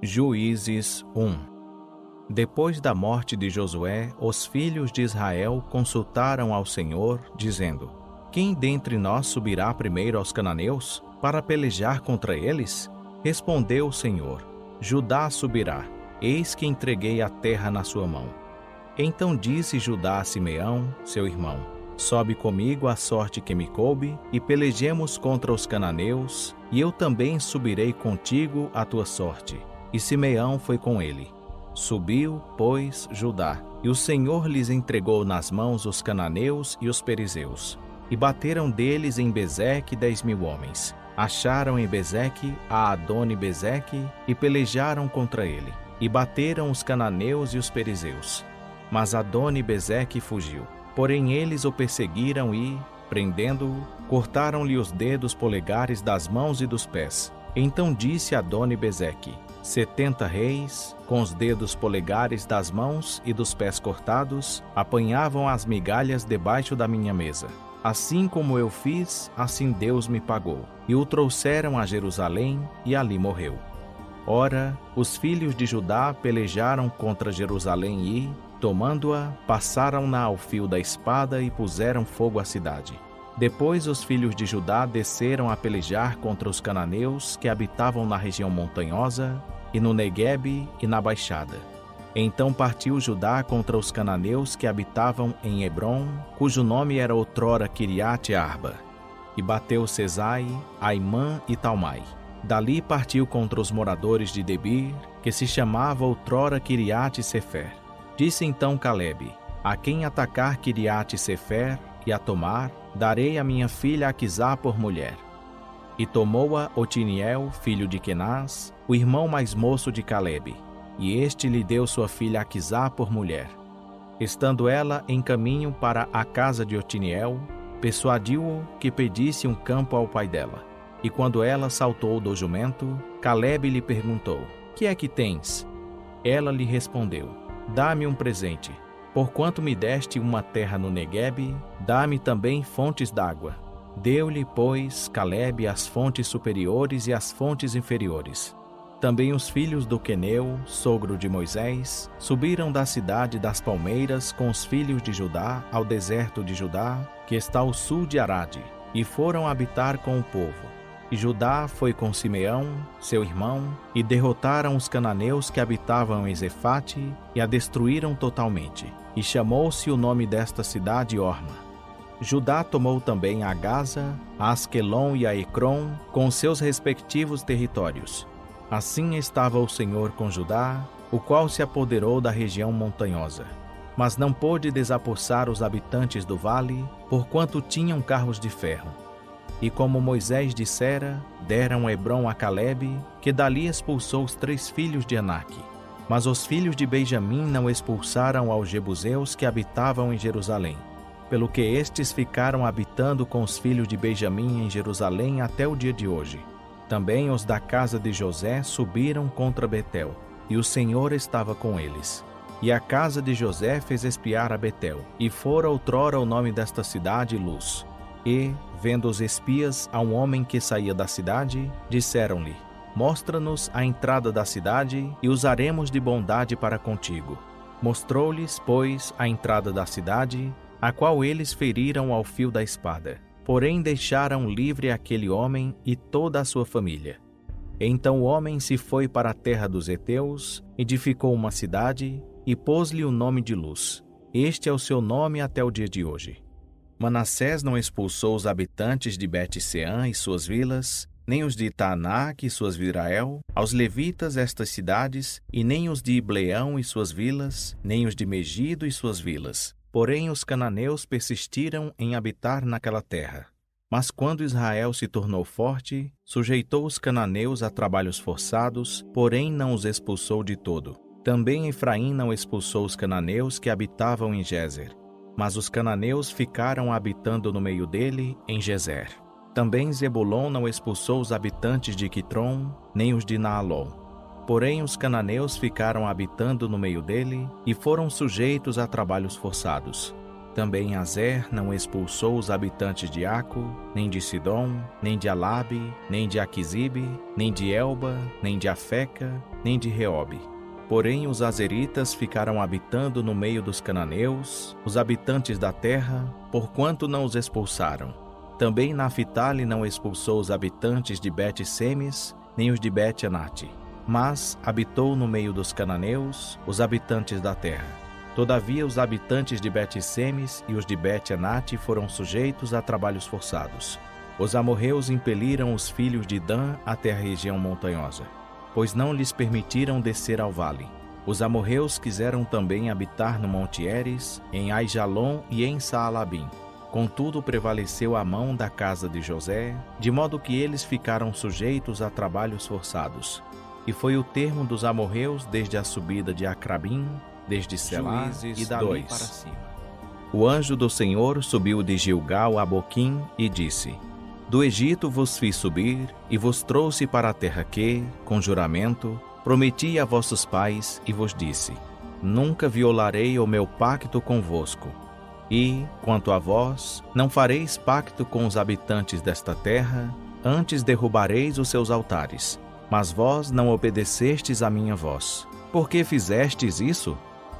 Juízes 1. Depois da morte de Josué, os filhos de Israel consultaram ao Senhor, dizendo: Quem dentre nós subirá primeiro aos cananeus, para pelejar contra eles? Respondeu o Senhor: Judá subirá, eis que entreguei a terra na sua mão. Então disse Judá a Simeão, seu irmão: Sobe comigo a sorte que me coube, e pelejemos contra os cananeus, e eu também subirei contigo a tua sorte. E Simeão foi com ele. Subiu, pois, Judá, e o Senhor lhes entregou nas mãos os cananeus e os perizeus. E bateram deles em Bezeque 10.000 homens. Acharam em Bezeque a Adoni-Bezeque e pelejaram contra ele. E bateram os cananeus e os perizeus. Mas Adoni-Bezeque fugiu. Porém eles o perseguiram e, prendendo-o, cortaram-lhe os dedos polegares das mãos e dos pés. Então disse Adoni-Bezeque: 70 reis, com os dedos polegares das mãos e dos pés cortados, apanhavam as migalhas debaixo da minha mesa. Assim como eu fiz, assim Deus me pagou. E o trouxeram a Jerusalém, e ali morreu. Ora, os filhos de Judá pelejaram contra Jerusalém e, tomando-a, passaram-na ao fio da espada e puseram fogo à cidade. Depois os filhos de Judá desceram a pelejar contra os cananeus que habitavam na região montanhosa, e no Neguebe e na Baixada. Então partiu Judá contra os cananeus que habitavam em Hebrom, cujo nome era outrora Quiriate Arba, e bateu Sesai, Aimã e Talmai. Dali partiu contra os moradores de Debir, que se chamava outrora Quiriate Sefer. Disse então Calebe: A quem atacar Quiriate Sefer e a tomar, darei a minha filha Aquisá por mulher. E tomou-a Otiniel, filho de Kenaz, o irmão mais moço de Calebe, e este lhe deu sua filha Aquisá por mulher. Estando ela em caminho para a casa de Otiniel, persuadiu-o que pedisse um campo ao pai dela. E quando ela saltou do jumento, Calebe lhe perguntou: Que é que tens? Ela lhe respondeu: Dá-me um presente. Porquanto me deste uma terra no Neguebe, dá-me também fontes d'água. Deu-lhe, pois, Calebe as fontes superiores e as fontes inferiores. Também os filhos do Queneu, sogro de Moisés, subiram da cidade das palmeiras com os filhos de Judá ao deserto de Judá, que está ao sul de Arade, e foram habitar com o povo. E Judá foi com Simeão, seu irmão, e derrotaram os cananeus que habitavam em Zefate, e a destruíram totalmente. E chamou-se o nome desta cidade Orma. Judá tomou também a Gaza, a Asquelon e a Ecrom, com seus respectivos territórios. Assim estava o Senhor com Judá, o qual se apoderou da região montanhosa. Mas não pôde desapossar os habitantes do vale, porquanto tinham carros de ferro. E como Moisés dissera, deram Hebrom a Calebe, que dali expulsou os 3 filhos de Anaque. Mas os filhos de Benjamim não expulsaram aos jebuseus que habitavam em Jerusalém, pelo que estes ficaram habitando com os filhos de Benjamim em Jerusalém até o dia de hoje. Também os da casa de José subiram contra Betel, e o Senhor estava com eles. E a casa de José fez espiar a Betel, e fora outrora o nome desta cidade Luz. E, vendo os espias a um homem que saía da cidade, disseram-lhe: Mostra-nos a entrada da cidade, e usaremos de bondade para contigo. Mostrou-lhes, pois, a entrada da cidade, a qual eles feriram ao fio da espada. Porém deixaram livre aquele homem e toda a sua família. Então o homem se foi para a terra dos heteus, edificou uma cidade, e pôs-lhe o nome de Luz. Este é o seu nome até o dia de hoje. Manassés não expulsou os habitantes de Bet-Seã e suas vilas, nem os de Taanac e suas Virael, aos levitas estas cidades, e nem os de Ibleão e suas vilas, nem os de Megido e suas vilas. Porém os cananeus persistiram em habitar naquela terra. Mas quando Israel se tornou forte, sujeitou os cananeus a trabalhos forçados, porém não os expulsou de todo. Também Efraim não expulsou os cananeus que habitavam em Gézer, mas os cananeus ficaram habitando no meio dele, em Gezer. Também Zebulon não expulsou os habitantes de Quitrom, nem os de Naalol. Porém os cananeus ficaram habitando no meio dele e foram sujeitos a trabalhos forçados. Também Azer não expulsou os habitantes de Aco, nem de Sidom, nem de Alabe, nem de Aquizibe, nem de Elba, nem de Afeca, nem de Reobe. Porém os azeritas ficaram habitando no meio dos cananeus, os habitantes da terra, porquanto não os expulsaram. Também Naphtali não expulsou os habitantes de Bet-Semes, nem os de Bet-Anate, mas habitou no meio dos cananeus, os habitantes da terra. Todavia os habitantes de Bet-Semes e os de Bet-Anate foram sujeitos a trabalhos forçados. Os amorreus impeliram os filhos de Dan até a região montanhosa, pois não lhes permitiram descer ao vale. Os amorreus quiseram também habitar no Monte Heres, em Aijalon e em Saalabim. Contudo prevaleceu a mão da casa de José, de modo que eles ficaram sujeitos a trabalhos forçados. E foi o termo dos amorreus desde a subida de Acrabim, desde Selá e dali para cima. O anjo do Senhor subiu de Gilgal a Boquim e disse: Do Egito vos fiz subir e vos trouxe para a terra que, com juramento, prometi a vossos pais e vos disse: Nunca violarei o meu pacto convosco. E, quanto a vós, não fareis pacto com os habitantes desta terra, antes derrubareis os seus altares. Mas vós não obedecestes à minha voz. Por que fizestes isso?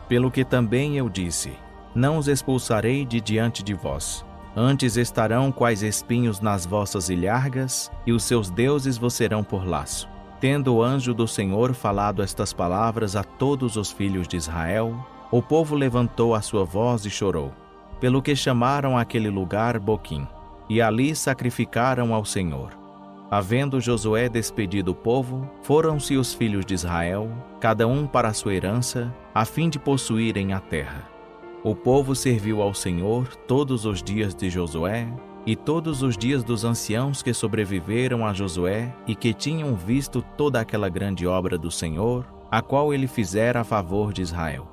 Pelo que também eu disse: Não os expulsarei de diante de vós. Antes estarão quais espinhos nas vossas ilhargas, e os seus deuses vos serão por laço. Tendo o anjo do Senhor falado estas palavras a todos os filhos de Israel, o povo levantou a sua voz e chorou, pelo que chamaram aquele lugar Boquim, e ali sacrificaram ao Senhor. Havendo Josué despedido o povo, foram-se os filhos de Israel, cada um para a sua herança, a fim de possuírem a terra. O povo serviu ao Senhor todos os dias de Josué, e todos os dias dos anciãos que sobreviveram a Josué e que tinham visto toda aquela grande obra do Senhor, a qual ele fizera a favor de Israel.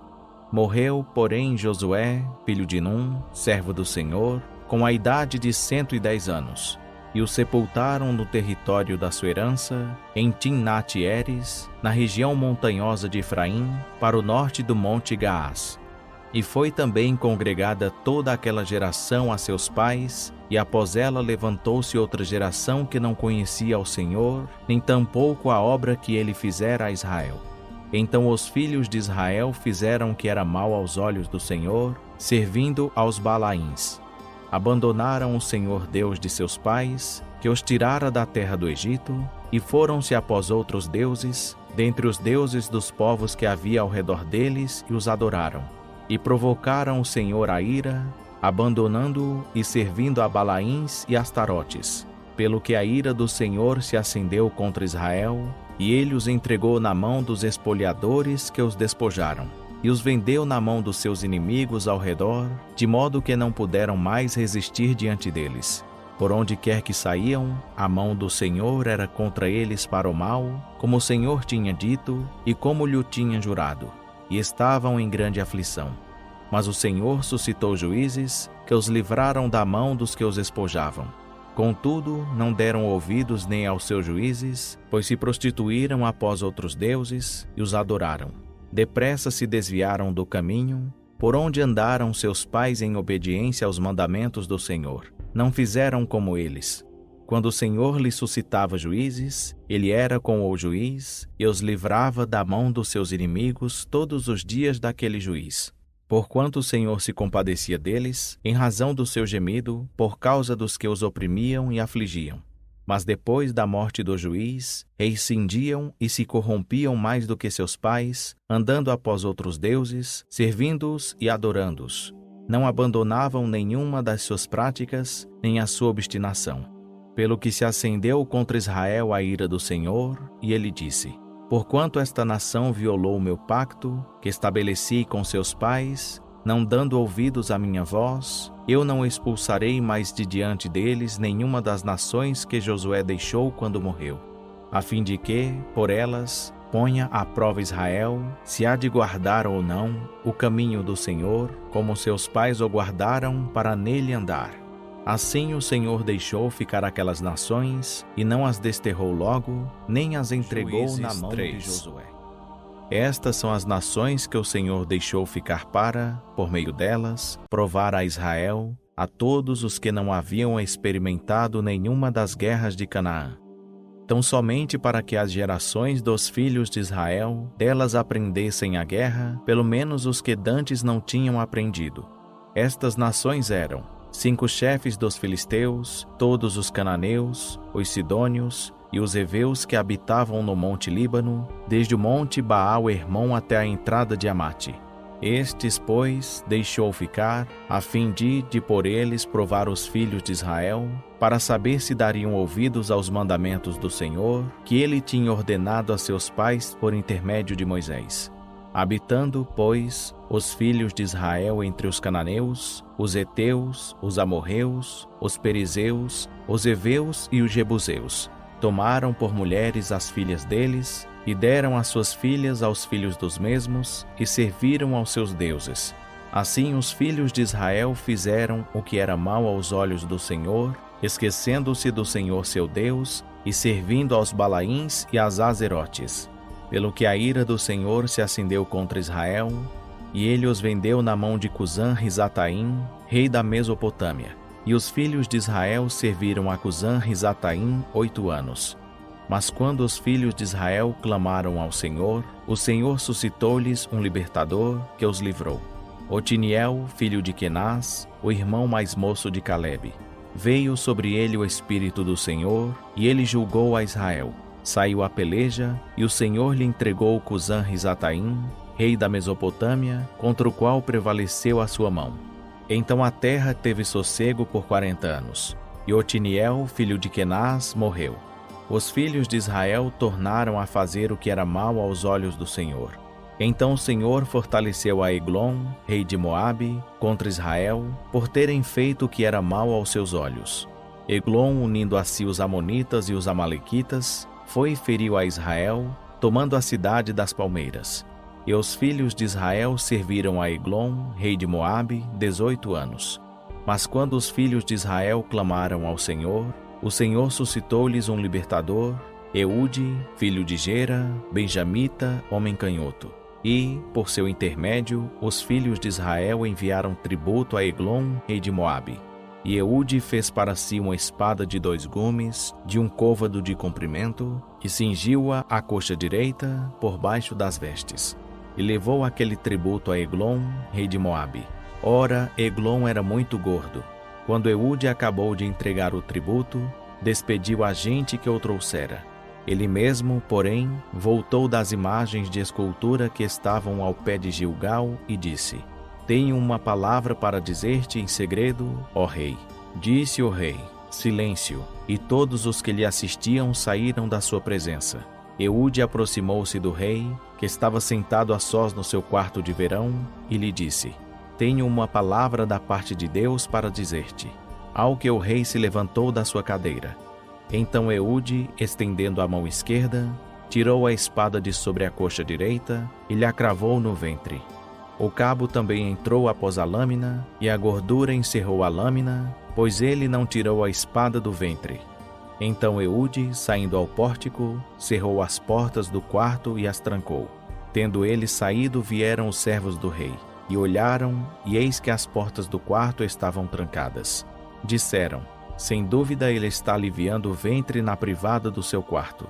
Morreu, porém, Josué, filho de Num, servo do Senhor, com a idade de 110 anos. E o sepultaram no território da sua herança, em Timnat-Heres, na região montanhosa de Efraim, para o norte do monte Gaás. E foi também congregada toda aquela geração a seus pais, e após ela levantou-se outra geração que não conhecia ao Senhor, nem tampouco a obra que ele fizera a Israel. Então os filhos de Israel fizeram o que era mal aos olhos do Senhor, servindo aos Balaíns. Abandonaram o Senhor Deus de seus pais, que os tirara da terra do Egito, e foram-se após outros deuses, dentre os deuses dos povos que havia ao redor deles, e os adoraram. E provocaram o Senhor a ira, abandonando-o e servindo a Balaíns e Astarotes, pelo que a ira do Senhor se acendeu contra Israel, e ele os entregou na mão dos espoliadores que os despojaram, e os vendeu na mão dos seus inimigos ao redor, de modo que não puderam mais resistir diante deles. Por onde quer que saíam, a mão do Senhor era contra eles para o mal, como o Senhor tinha dito e como lhe tinha jurado, e estavam em grande aflição. Mas o Senhor suscitou juízes que os livraram da mão dos que os espojavam. Contudo, não deram ouvidos nem aos seus juízes, pois se prostituíram após outros deuses e os adoraram. Depressa se desviaram do caminho, por onde andaram seus pais em obediência aos mandamentos do Senhor. Não fizeram como eles. Quando o Senhor lhes suscitava juízes, ele era com o juiz e os livrava da mão dos seus inimigos todos os dias daquele juiz. Porquanto o Senhor se compadecia deles, em razão do seu gemido, por causa dos que os oprimiam e afligiam. Mas depois da morte do juiz, rescindiam e se corrompiam mais do que seus pais, andando após outros deuses, servindo-os e adorando-os. Não abandonavam nenhuma das suas práticas, nem a sua obstinação. Pelo que se acendeu contra Israel a ira do Senhor, e ele disse: Porquanto esta nação violou o meu pacto, que estabeleci com seus pais, não dando ouvidos à minha voz, eu não expulsarei mais de diante deles nenhuma das nações que Josué deixou quando morreu, a fim de que, por elas, ponha à prova Israel, se há de guardar ou não o caminho do Senhor, como seus pais o guardaram para nele andar. Assim o Senhor deixou ficar aquelas nações, e não as desterrou logo, nem as entregou na mão de Josué. Estas são as nações que o Senhor deixou ficar para, por meio delas, provar a Israel, a todos os que não haviam experimentado nenhuma das guerras de Canaã. Tão somente para que as gerações dos filhos de Israel delas aprendessem a guerra, pelo menos os que dantes não tinham aprendido. Estas nações eram 5 chefes dos filisteus, todos os cananeus, os sidônios e os heveus que habitavam no monte Líbano, desde o monte Baal-Hermon até a entrada de Amate. Estes, pois, deixou ficar, a fim de por eles provar os filhos de Israel, para saber se dariam ouvidos aos mandamentos do Senhor, que ele tinha ordenado a seus pais por intermédio de Moisés. Habitando, pois, os filhos de Israel entre os cananeus, os heteus, os amorreus, os perizeus, os heveus e os jebuseus, tomaram por mulheres as filhas deles, e deram as suas filhas aos filhos dos mesmos, e serviram aos seus deuses. Assim os filhos de Israel fizeram o que era mau aos olhos do Senhor, esquecendo-se do Senhor seu Deus, e servindo aos Balaíns e às Azerotes. Pelo que a ira do Senhor se acendeu contra Israel, e ele os vendeu na mão de Cusã-Risataim, rei da Mesopotâmia. E os filhos de Israel serviram a Cusã-Risataim 8 anos. Mas quando os filhos de Israel clamaram ao Senhor, o Senhor suscitou-lhes um libertador que os livrou. Otiniel, filho de Quenaz, o irmão mais moço de Calebe. Veio sobre ele o Espírito do Senhor, e ele julgou a Israel. Saiu a peleja, e o Senhor lhe entregou Cusã-Risataim, rei da Mesopotâmia, contra o qual prevaleceu a sua mão. Então a terra teve sossego por 40 anos, e Otiniel, filho de Quenaz, morreu. Os filhos de Israel tornaram a fazer o que era mau aos olhos do Senhor. Então o Senhor fortaleceu a Eglon, rei de Moabe, contra Israel, por terem feito o que era mau aos seus olhos. Eglon, unindo a si os amonitas e os amalequitas, foi e feriu a Israel, tomando a cidade das palmeiras. E os filhos de Israel serviram a Eglon, rei de Moabe, 18 anos. Mas quando os filhos de Israel clamaram ao Senhor, o Senhor suscitou-lhes um libertador, Eude, filho de Gera, benjamita, homem canhoto. E, por seu intermédio, os filhos de Israel enviaram tributo a Eglon, rei de Moabe. E Eude fez para si uma espada de 2 gumes, de 1 côvado de comprimento, e cingiu-a à coxa direita, por baixo das vestes. E levou aquele tributo a Eglon, rei de Moabe. Ora, Eglon era muito gordo. Quando Eude acabou de entregar o tributo, despediu a gente que o trouxera. Ele mesmo, porém, voltou das imagens de escultura que estavam ao pé de Gilgal e disse: Tenho uma palavra para dizer-te em segredo, ó rei. Disse o rei: Silêncio. E todos os que lhe assistiam saíram da sua presença. Eude aproximou-se do rei, que estava sentado a sós no seu quarto de verão, e lhe disse: Tenho uma palavra da parte de Deus para dizer-te. Ao que o rei se levantou da sua cadeira. Então Eude, estendendo a mão esquerda, tirou a espada de sobre a coxa direita e lhe a cravou no ventre. O cabo também entrou após a lâmina, e a gordura encerrou a lâmina, pois ele não tirou a espada do ventre. Então Eude, saindo ao pórtico, cerrou as portas do quarto e as trancou. Tendo ele saído, vieram os servos do rei, e olharam, e eis que as portas do quarto estavam trancadas. Disseram: Sem dúvida ele está aliviando o ventre na privada do seu quarto.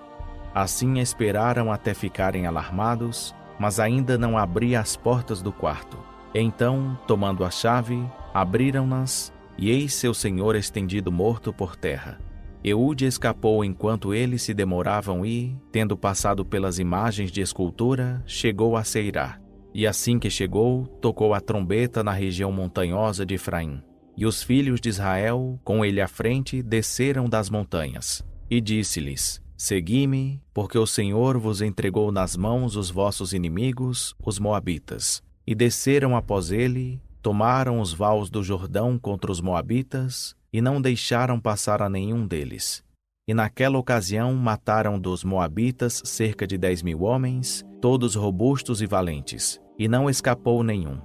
Assim esperaram até ficarem alarmados, mas ainda não abria as portas do quarto. Então, tomando a chave, abriram-nas, e eis seu senhor estendido morto por terra. Eude escapou enquanto eles se demoravam e, tendo passado pelas imagens de escultura, chegou a Seirá. E assim que chegou, tocou a trombeta na região montanhosa de Efraim. E os filhos de Israel, com ele à frente, desceram das montanhas. E disse-lhes: Segui-me, porque o Senhor vos entregou nas mãos os vossos inimigos, os moabitas. E desceram após ele, tomaram os vales do Jordão contra os moabitas, e não deixaram passar a nenhum deles. E naquela ocasião mataram dos moabitas cerca de 10.000 homens, todos robustos e valentes, e não escapou nenhum.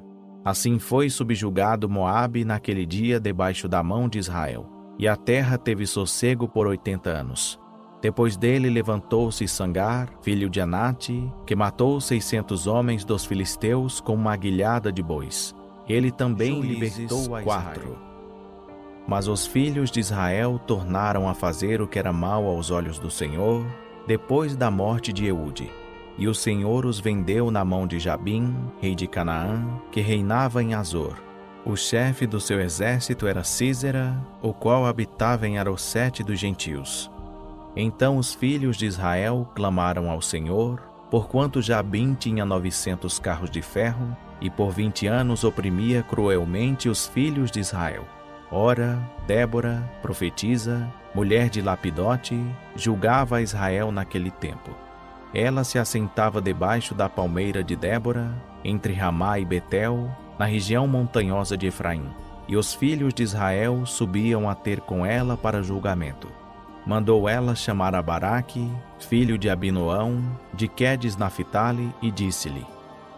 Assim foi subjugado Moabe naquele dia debaixo da mão de Israel, e a terra teve sossego por 80 anos. Depois dele levantou-se Sangar, filho de Anate, que matou 600 homens dos filisteus com uma aguilhada de bois. Ele também libertou a Israel. Mas os filhos de Israel tornaram a fazer o que era mal aos olhos do Senhor, depois da morte de Eude. E o Senhor os vendeu na mão de Jabim, rei de Canaã, que reinava em Azor. O chefe do seu exército era Sísera, o qual habitava em Arosete dos gentios. Então os filhos de Israel clamaram ao Senhor, porquanto Jabim tinha 900 carros de ferro, e por 20 anos oprimia cruelmente os filhos de Israel. Ora, Débora, profetisa, mulher de Lapidote, julgava a Israel naquele tempo. Ela se assentava debaixo da palmeira de Débora, entre Ramá e Betel, na região montanhosa de Efraim, e os filhos de Israel subiam a ter com ela para julgamento. Mandou ela chamar a Baraque, filho de Abinoão, de Quedes Naphtali, e disse-lhe: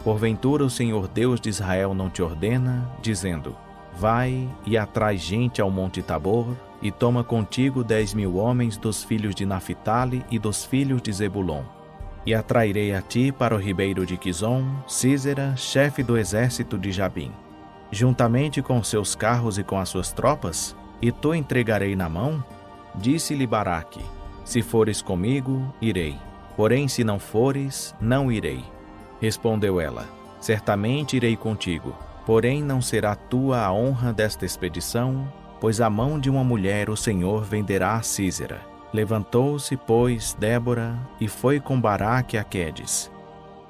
Porventura o Senhor Deus de Israel não te ordena, dizendo: Vai e atrai gente ao monte Tabor, e toma contigo 10.000 homens dos filhos de Naphtali e dos filhos de Zebulon. E atrairei a ti para o ribeiro de Quizon, Sísera, chefe do exército de Jabim, juntamente com seus carros e com as suas tropas, e tu entregarei na mão? Disse-lhe Baraque: Se fores comigo, irei. Porém, se não fores, não irei. Respondeu ela: Certamente irei contigo. Porém, não será tua a honra desta expedição, pois a mão de uma mulher o Senhor venderá a Sísera. Levantou-se, pois, Débora, e foi com Baraque a Quedes.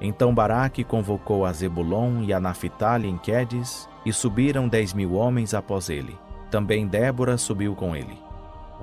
Então Baraque convocou a Zebulon e a Naphtali em Quedes, e subiram 10.000 homens após ele. Também Débora subiu com ele.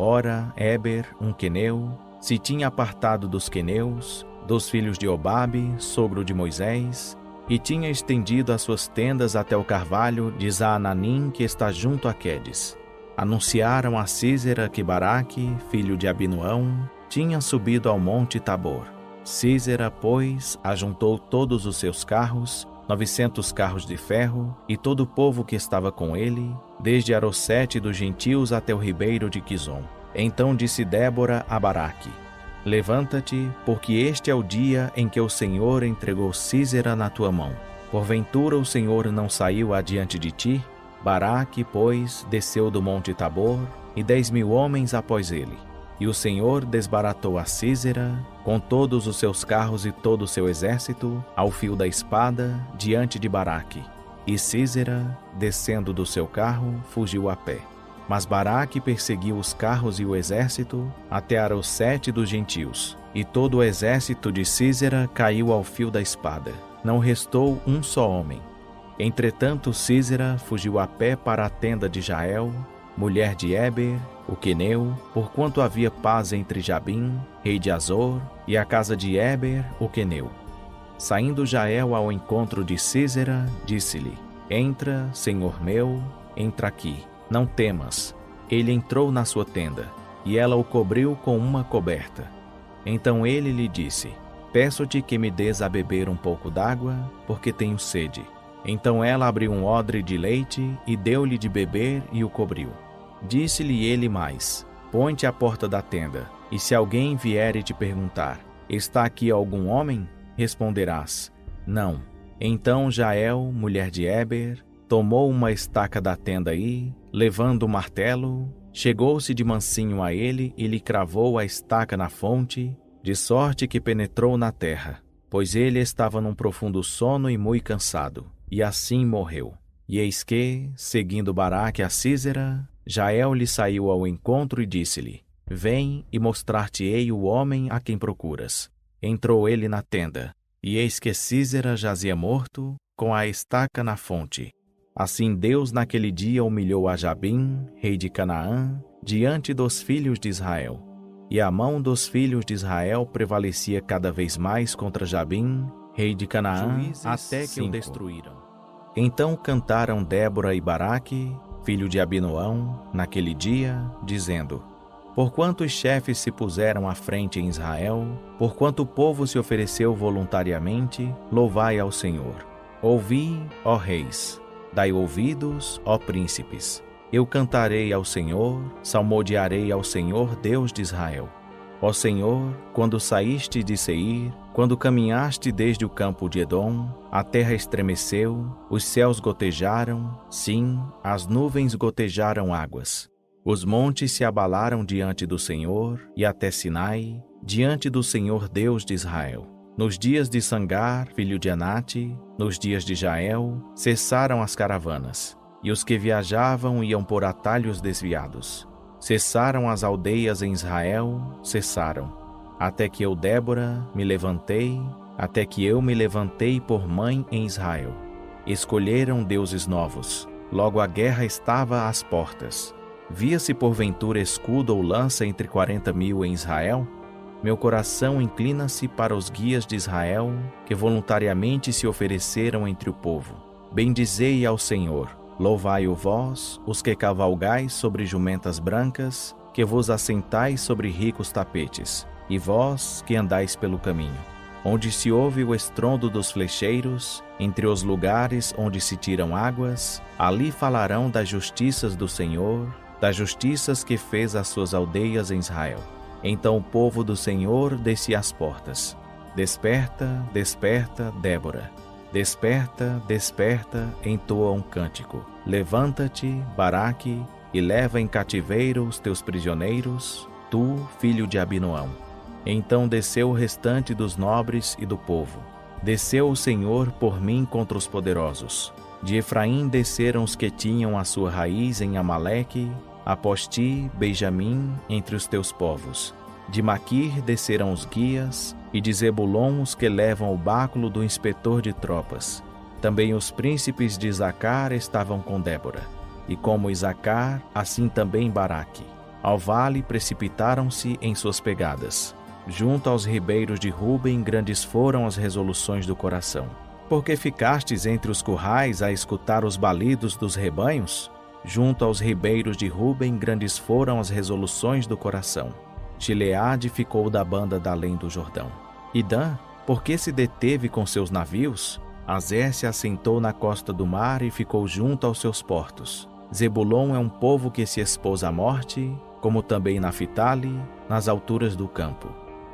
Ora, Éber, um queneu, se tinha apartado dos queneus, dos filhos de Obabe, sogro de Moisés, e tinha estendido as suas tendas até o carvalho de Zaananim, que está junto a Quedes. Anunciaram a Sísera que Baraque, filho de Abinoão, tinha subido ao monte Tabor. Sísera, pois, ajuntou todos os seus carros, 900 carros de ferro, e todo o povo que estava com ele, desde Arosete dos gentios até o ribeiro de Quizon. Então disse Débora a Baraque: Levanta-te, porque este é o dia em que o Senhor entregou Sísera na tua mão. Porventura o Senhor não saiu adiante de ti? Baraque, pois, desceu do monte Tabor, e 10.000 homens após ele. E o Senhor desbaratou a Sísera, com todos os seus carros e todo o seu exército, ao fio da espada, diante de Baraque. E Sísera, descendo do seu carro, fugiu a pé. Mas Baraque perseguiu os carros e o exército, até Arosete dos gentios. E todo o exército de Sísera caiu ao fio da espada. Não restou um só homem. Entretanto, Sísera fugiu a pé para a tenda de Jael, mulher de Éber, o queneu, porquanto havia paz entre Jabim, rei de Azor, e a casa de Éber, o queneu. Saindo Jael ao encontro de Sísera, disse-lhe: Entra, senhor meu, entra aqui, não temas. Ele entrou na sua tenda, e ela o cobriu com uma coberta. Então ele lhe disse: Peço-te que me des a beber um pouco d'água, porque tenho sede. Então ela abriu um odre de leite e deu-lhe de beber e o cobriu. Disse-lhe ele mais: Põe-te à porta da tenda, e se alguém vier e te perguntar: Está aqui algum homem? Responderás: Não. Então Jael, mulher de Éber, tomou uma estaca da tenda e, levando o martelo, chegou-se de mansinho a ele e lhe cravou a estaca na fonte, de sorte que penetrou na terra, pois ele estava num profundo sono e muito cansado. E assim morreu. E eis que, seguindo Baraque a Sísera, Jael lhe saiu ao encontro e disse-lhe: Vem e mostrar-te-ei o homem a quem procuras. Entrou ele na tenda, e eis que Sísera jazia morto, com a estaca na fonte. Assim Deus naquele dia humilhou a Jabim, rei de Canaã, diante dos filhos de Israel. E a mão dos filhos de Israel prevalecia cada vez mais contra Jabim, rei de Canaã, até que o destruíram. Então cantaram Débora e Baraque, filho de Abinoão, naquele dia, dizendo: Porquanto os chefes se puseram à frente em Israel, porquanto o povo se ofereceu voluntariamente, louvai ao Senhor. Ouvi, ó reis, dai ouvidos, ó príncipes. Eu cantarei ao Senhor, salmodiarei ao Senhor Deus de Israel. Ó Senhor, quando saíste de Seir, quando caminhaste desde o campo de Edom, a terra estremeceu, os céus gotejaram, sim, as nuvens gotejaram águas. Os montes se abalaram diante do Senhor, e até Sinai, diante do Senhor Deus de Israel. Nos dias de Sangar, filho de Anate, nos dias de Jael, cessaram as caravanas, e os que viajavam iam por atalhos desviados. Cessaram as aldeias em Israel, cessaram. Até que eu, Débora, me levantei, até que eu me levantei por mãe em Israel. Escolheram deuses novos. Logo a guerra estava às portas. Via-se porventura escudo ou lança entre 40.000 em Israel? Meu coração inclina-se para os guias de Israel, que voluntariamente se ofereceram entre o povo. Bendizei ao Senhor. Louvai-o vós, os que cavalgais sobre jumentas brancas, que vos assentais sobre ricos tapetes, e vós que andais pelo caminho, onde se ouve o estrondo dos flecheiros, entre os lugares onde se tiram águas, ali falarão das justiças do Senhor, das justiças que fez às suas aldeias em Israel. Então o povo do Senhor desce às portas. Desperta, desperta, Débora. Desperta, desperta, entoa um cântico. Levanta-te, Baraque, e leva em cativeiro os teus prisioneiros, tu, filho de Abinoão. Então desceu o restante dos nobres e do povo. Desceu o Senhor por mim contra os poderosos. De Efraim desceram os que tinham a sua raiz em Amaleque, após ti, Benjamim, entre os teus povos. De Maquir desceram os guias, e de Zebulon os que levam o báculo do inspetor de tropas. Também os príncipes de Isacar estavam com Débora. E como Isacar, assim também Baraque. Ao vale precipitaram-se em suas pegadas. Junto aos ribeiros de Ruben, grandes foram as resoluções do coração. Porque ficastes entre os currais a escutar os balidos dos rebanhos? Junto aos ribeiros de Ruben, grandes foram as resoluções do coração. Gileade ficou da banda da além do Jordão. E Dan, porque se deteve com seus navios? Azer se assentou na costa do mar e ficou junto aos seus portos. Zebulon é um povo que se expôs à morte, como também Naphtali, nas alturas do campo.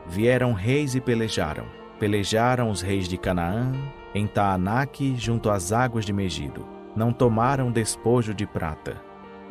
Vieram reis e pelejaram. Pelejaram os reis de Canaã, em Taanaque, junto às águas de Megido. Não tomaram despojo de prata.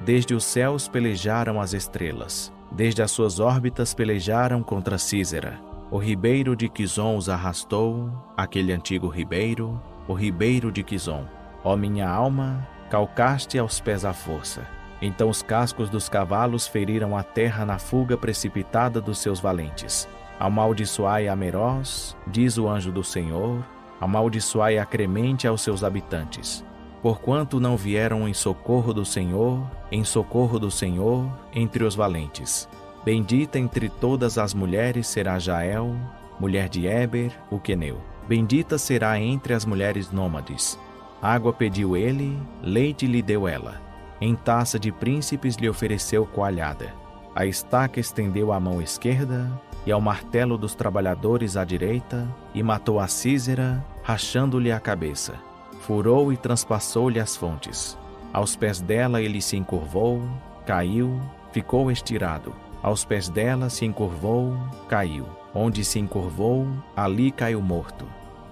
Desde os céus pelejaram as estrelas. Desde as suas órbitas pelejaram contra Císera. O ribeiro de Quizon os arrastou, aquele antigo ribeiro, o ribeiro de Quizon. Ó minha alma, calcaste aos pés a força. Então os cascos dos cavalos feriram a terra na fuga precipitada dos seus valentes. Amaldiçoai a Meroz, diz o anjo do Senhor, amaldiçoai a Cremente aos seus habitantes. Porquanto não vieram em socorro do Senhor, entre os valentes. Bendita entre todas as mulheres será Jael, mulher de Éber, o queneu. Bendita será entre as mulheres nômades. Água pediu ele, leite lhe deu ela. Em taça de príncipes lhe ofereceu coalhada. A estaca estendeu a mão esquerda, e ao martelo dos trabalhadores à direita, e matou a Císera, rachando-lhe a cabeça. Furou e transpassou-lhe as fontes. Aos pés dela ele se encurvou, caiu, ficou estirado. Aos pés dela se encurvou, caiu. Onde se encurvou, ali caiu morto.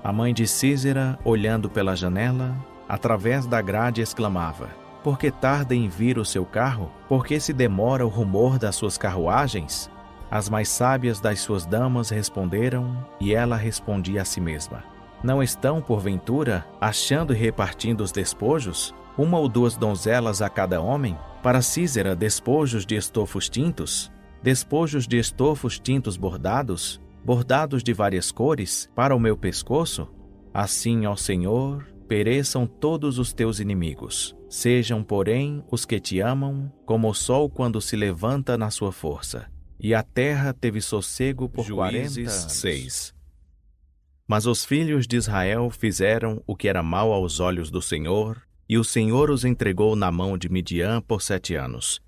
A mãe de Císera, olhando pela janela, através da grade exclamava: Por que tarda em vir o seu carro? Por que se demora o rumor das suas carruagens? As mais sábias das suas damas responderam, e ela respondia a si mesma: Não estão, porventura, achando e repartindo os despojos? 1 ou 2 donzelas a cada homem? Para Císera, despojos de estofos tintos? Despojos de estofos tintos bordados? Bordados de várias cores, para o meu pescoço? Assim, ó Senhor, pereçam todos os teus inimigos. Sejam, porém, os que te amam, como o sol quando se levanta na sua força. E a terra teve sossego por 40 anos. 6. Mas os filhos de Israel fizeram o que era mal aos olhos do Senhor, e o Senhor os entregou na mão de Midian por 7 anos.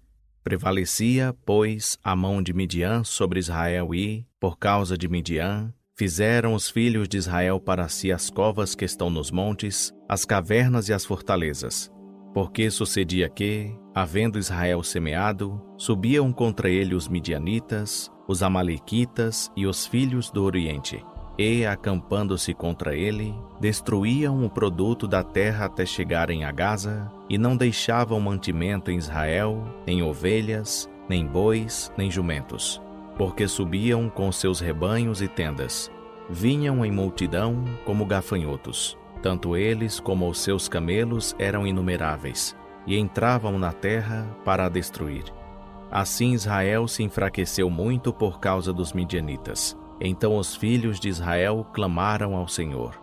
Prevalecia, pois, a mão de Midian sobre Israel e, por causa de Midian, fizeram os filhos de Israel para si as covas que estão nos montes, as cavernas e as fortalezas. Porque sucedia que, Havendo Israel semeado, subiam contra ele os midianitas, os amalequitas e os filhos do Oriente. E, acampando-se contra ele, destruíam o produto da terra até chegarem a Gaza, e não deixavam mantimento em Israel, nem ovelhas, nem bois, nem jumentos. Porque subiam com seus rebanhos e tendas. Vinham em multidão como gafanhotos. Tanto eles como os seus camelos eram inumeráveis, e entravam na terra para a destruir. Assim Israel se enfraqueceu muito por causa dos midianitas. Então os filhos de Israel clamaram ao Senhor.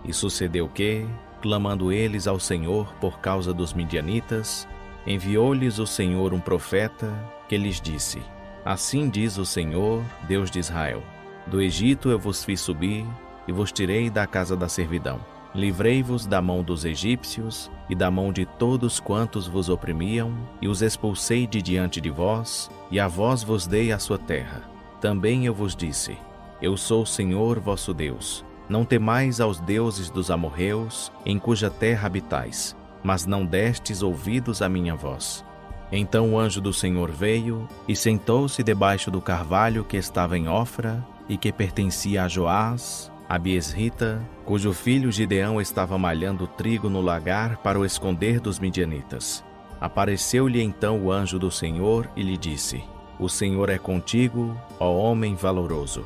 E sucedeu que, clamando eles ao Senhor por causa dos midianitas, enviou-lhes o Senhor um profeta que lhes disse: Assim diz o Senhor, Deus de Israel: Do Egito eu vos fiz subir e vos tirei da casa da servidão. Livrei-vos da mão dos egípcios e da mão de todos quantos vos oprimiam, e os expulsei de diante de vós, e a vós vos dei a sua terra. Também eu vos disse: Eu sou o Senhor vosso Deus. Não temais aos deuses dos amorreus, em cuja terra habitais, mas não destes ouvidos à minha voz. Então o anjo do Senhor veio e sentou-se debaixo do carvalho que estava em Ofra e que pertencia a Joás, a Biesrita, cujo filho Gideão estava malhando trigo no lagar para o esconder dos midianitas. Apareceu-lhe então o anjo do Senhor e lhe disse: O Senhor é contigo, ó homem valoroso.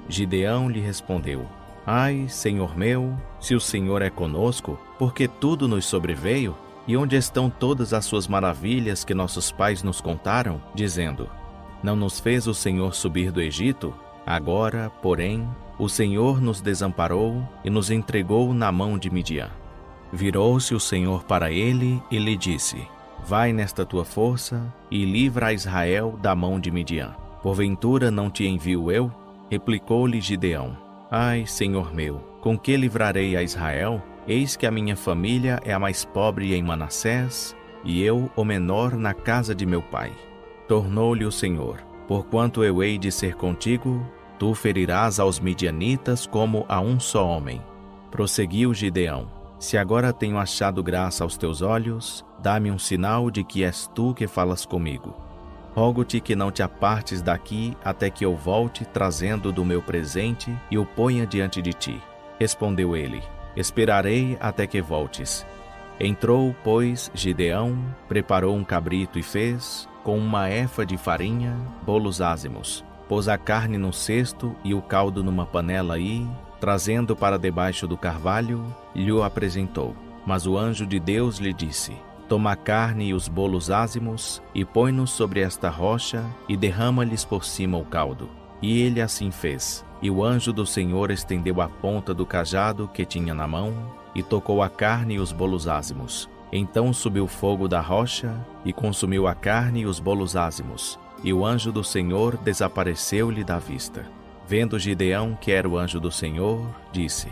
Gideão lhe respondeu: Ai, Senhor meu, se o Senhor é conosco, porque tudo nos sobreveio? E onde estão todas as suas maravilhas que nossos pais nos contaram, dizendo: Não nos fez o Senhor subir do Egito? Agora, porém, o Senhor nos desamparou e nos entregou na mão de Midian. Virou-se o Senhor para ele e lhe disse: Vai nesta tua força e livra a Israel da mão de Midian. Porventura não te envio eu? Replicou-lhe Gideão: Ai, Senhor meu, com que livrarei a Israel? Eis que a minha família é a mais pobre em Manassés, e eu o menor na casa de meu pai. Tornou-lhe o Senhor: Porquanto eu hei de ser contigo, tu ferirás aos midianitas como a um só homem. Prosseguiu Gideão: Se agora tenho achado graça aos teus olhos, dá-me um sinal de que és tu que falas comigo. Rogo-te que não te apartes daqui até que eu volte trazendo do meu presente e o ponha diante de ti. Respondeu ele: Esperarei até que voltes. Entrou, pois, Gideão, preparou um cabrito e fez, com uma efa de farinha, bolos ázimos. Pôs a carne no cesto e o caldo numa panela e, trazendo para debaixo do carvalho, lhe o apresentou. Mas o anjo de Deus lhe disse: Toma a carne e os bolos ázimos e põe-nos sobre esta rocha e derrama-lhes por cima o caldo. E ele assim fez. E o anjo do Senhor estendeu a ponta do cajado que tinha na mão e tocou a carne e os bolos ázimos. Então subiu fogo da rocha e consumiu a carne e os bolos ázimos. E o anjo do Senhor desapareceu-lhe da vista. Vendo Gideão que era o anjo do Senhor, disse: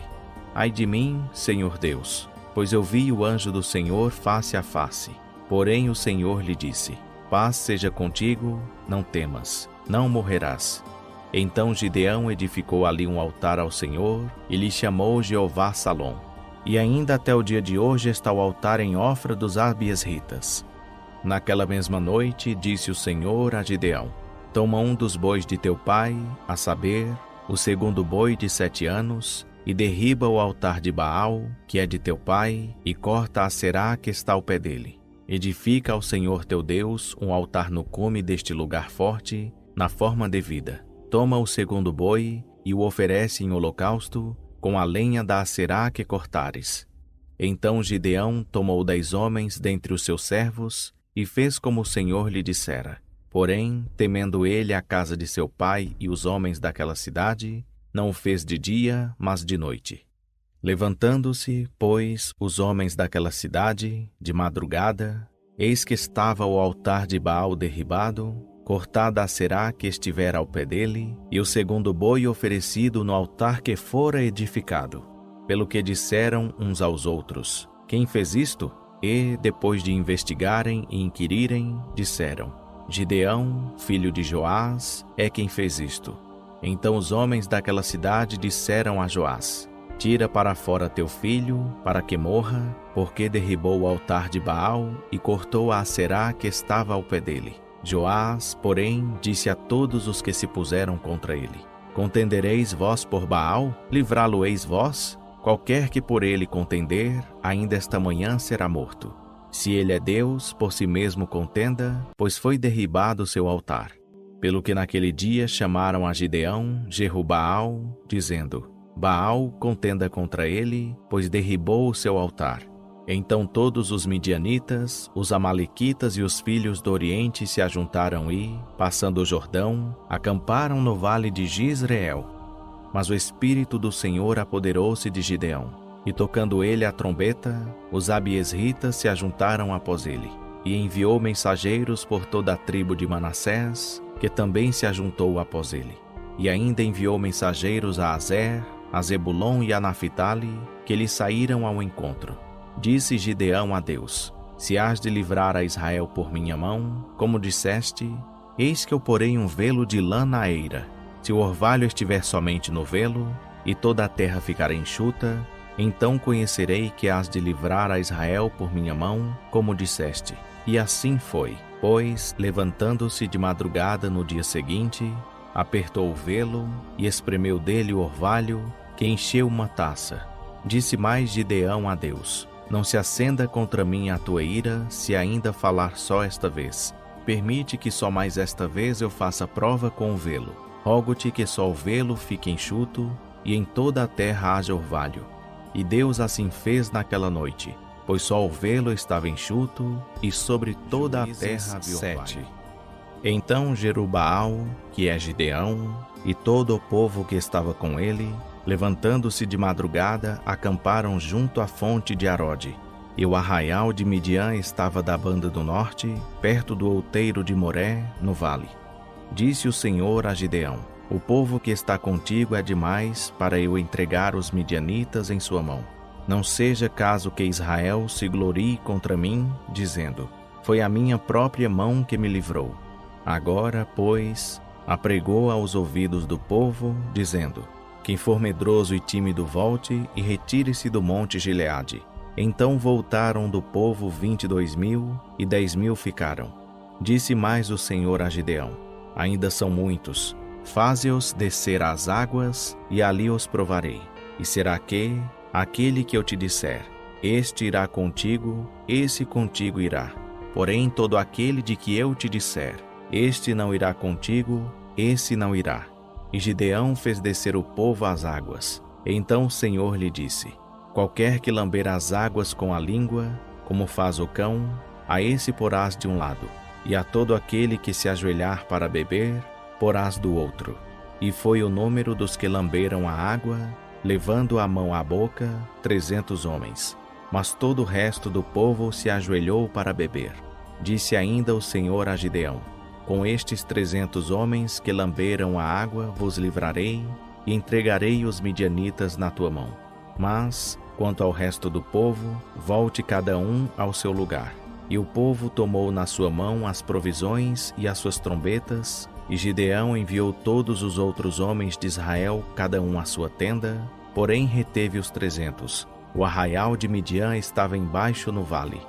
Ai de mim, Senhor Deus, pois eu vi o anjo do Senhor face a face. Porém o Senhor lhe disse: Paz seja contigo, não temas, não morrerás. Então Gideão edificou ali um altar ao Senhor e lhe chamou Jeová Salom. E ainda até o dia de hoje está o altar em Ofra dos Abiesritas. Naquela mesma noite disse o Senhor a Gideão: Toma um dos bois de teu pai, a saber, o segundo boi de 7 anos, e derriba o altar de Baal, que é de teu pai, e corta a Aserá que está ao pé dele. Edifica ao Senhor teu Deus um altar no cume deste lugar forte, na forma devida. Toma o segundo boi e o oferece em holocausto, com a lenha da Aserá que cortares. Então Gideão tomou 10 homens dentre os seus servos e fez como o Senhor lhe dissera. Porém, temendo ele a casa de seu pai e os homens daquela cidade, não o fez de dia, mas de noite. Levantando-se, pois, os homens daquela cidade, de madrugada, eis que estava o altar de Baal derribado, cortada a Aserá que estivera ao pé dele, e o segundo boi oferecido no altar que fora edificado. Pelo que disseram uns aos outros: Quem fez isto? E, depois de investigarem e inquirirem, disseram: Gideão, filho de Joás, é quem fez isto. Então os homens daquela cidade disseram a Joás: Tira para fora teu filho, para que morra, porque derribou o altar de Baal e cortou a Aserá que estava ao pé dele. Joás, porém, disse a todos os que se puseram contra ele: Contendereis vós por Baal? Livrá-lo-eis vós? Qualquer que por ele contender, ainda esta manhã será morto. Se ele é Deus, por si mesmo contenda, pois foi derribado o seu altar. Pelo que naquele dia chamaram a Gideão Jerubbaal, dizendo: Baal contenda contra ele, pois derribou o seu altar. Então todos os midianitas, os amalequitas e os filhos do Oriente se ajuntaram e, passando o Jordão, acamparam no vale de Jizreel. Mas o Espírito do Senhor apoderou-se de Gideão, e tocando ele a trombeta, os abiesritas se ajuntaram após ele, e enviou mensageiros por toda a tribo de Manassés, que também se ajuntou após ele. E ainda enviou mensageiros a Azer, a Zebulon e a Naphtali, que lhe saíram ao encontro. Disse Gideão a Deus: Se hás de livrar a Israel por minha mão, como disseste, eis que eu porei um velo de lã na eira. Se o orvalho estiver somente no velo, e toda a terra ficar enxuta, então conhecerei que hás de livrar a Israel por minha mão, como disseste. E assim foi, pois, levantando-se de madrugada no dia seguinte, apertou o velo e espremeu dele o orvalho, que encheu uma taça. Disse mais Gideão a Deus: Não se acenda contra mim a tua ira, se ainda falar só esta vez. Permite que só mais esta vez eu faça prova com o velo. Rogo-te que só o velo fique enxuto, e em toda a terra haja orvalho. E Deus assim fez naquela noite, pois só o velo estava enxuto, e sobre toda a terra havia orvalho. Então Jerubbaal, que é Gideão, e todo o povo que estava com ele, levantando-se de madrugada, acamparam junto à fonte de Arode. E o arraial de Midian estava da banda do norte, perto do outeiro de Moré, no vale. Disse o Senhor a Gideão: O povo que está contigo é demais para eu entregar os midianitas em sua mão. Não seja caso que Israel se glorie contra mim, dizendo: Foi a minha própria mão que me livrou. Agora, pois, apregou aos ouvidos do povo, dizendo: Quem for medroso e tímido volte e retire-se do monte Gileade. Então voltaram do povo 22.000, e 10.000 ficaram. Disse mais o Senhor a Gideão: Ainda são muitos, faze-os descer às águas, e ali os provarei. E será que, aquele que eu te disser, este irá contigo, esse contigo irá. Porém todo aquele de que eu te disser, este não irá contigo, esse não irá. E Gideão fez descer o povo às águas. Então o Senhor lhe disse: Qualquer que lamber as águas com a língua, como faz o cão, a esse porás de um lado, e a todo aquele que se ajoelhar para beber, porás do outro. E foi o número dos que lamberam a água, levando a mão à boca, 300 homens. Mas todo o resto do povo se ajoelhou para beber. Disse ainda o Senhor a Gideão: Com estes 300 homens que lamberam a água vos livrarei, e entregarei os midianitas na tua mão. Mas, quanto ao resto do povo, volte cada um ao seu lugar. E o povo tomou na sua mão as provisões e as suas trombetas, e Gideão enviou todos os outros homens de Israel, cada um à sua tenda, porém reteve os 300. O arraial de Midian estava embaixo no vale.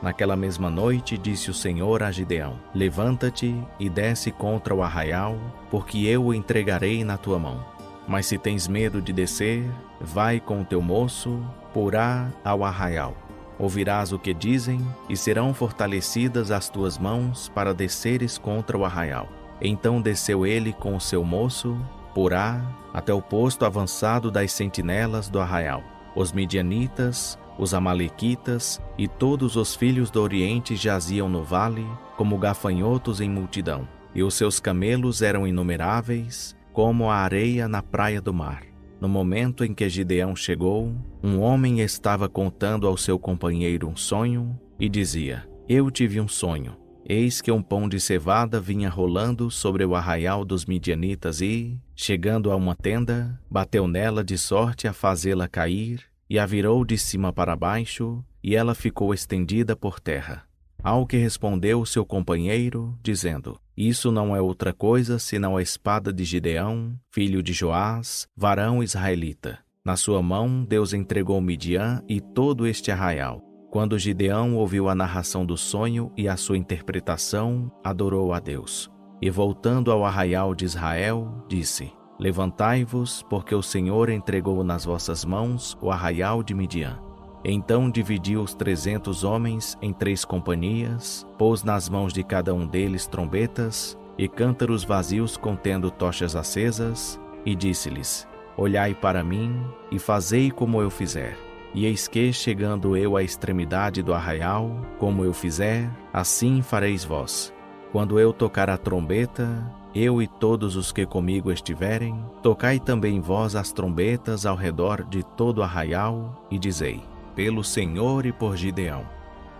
Naquela mesma noite disse o Senhor a Gideão: Levanta-te e desce contra o arraial, porque eu o entregarei na tua mão. Mas se tens medo de descer, vai com o teu moço, porá ao arraial. Ouvirás o que dizem, e serão fortalecidas as tuas mãos para desceres contra o arraial. Então desceu ele com o seu moço, porá, até o posto avançado das sentinelas do arraial. Os midianitas, os amalequitas e todos os filhos do Oriente jaziam no vale, como gafanhotos em multidão, e os seus camelos eram inumeráveis, como a areia na praia do mar. No momento em que Gideão chegou, um homem estava contando ao seu companheiro um sonho e dizia: Eu tive um sonho. Eis que um pão de cevada vinha rolando sobre o arraial dos midianitas e, chegando a uma tenda, bateu nela de sorte a fazê-la cair, e a virou de cima para baixo, e ela ficou estendida por terra. Ao que respondeu seu companheiro, dizendo: Isso não é outra coisa senão a espada de Gideão, filho de Joás, varão israelita. Na sua mão, Deus entregou Midian e todo este arraial. Quando Gideão ouviu a narração do sonho e a sua interpretação, adorou a Deus. E voltando ao arraial de Israel, disse: Levantai-vos, porque o Senhor entregou nas vossas mãos o arraial de Midian. Então dividiu os 300 homens em 3 companhias, pôs nas mãos de cada um deles trombetas e cântaros vazios contendo tochas acesas, e disse-lhes: Olhai para mim e fazei como eu fizer. E eis que, chegando eu à extremidade do arraial, como eu fizer, assim fareis vós. Quando eu tocar a trombeta, eu e todos os que comigo estiverem, tocai também vós as trombetas ao redor de todo o arraial, e dizei: Pelo Senhor e por Gideão.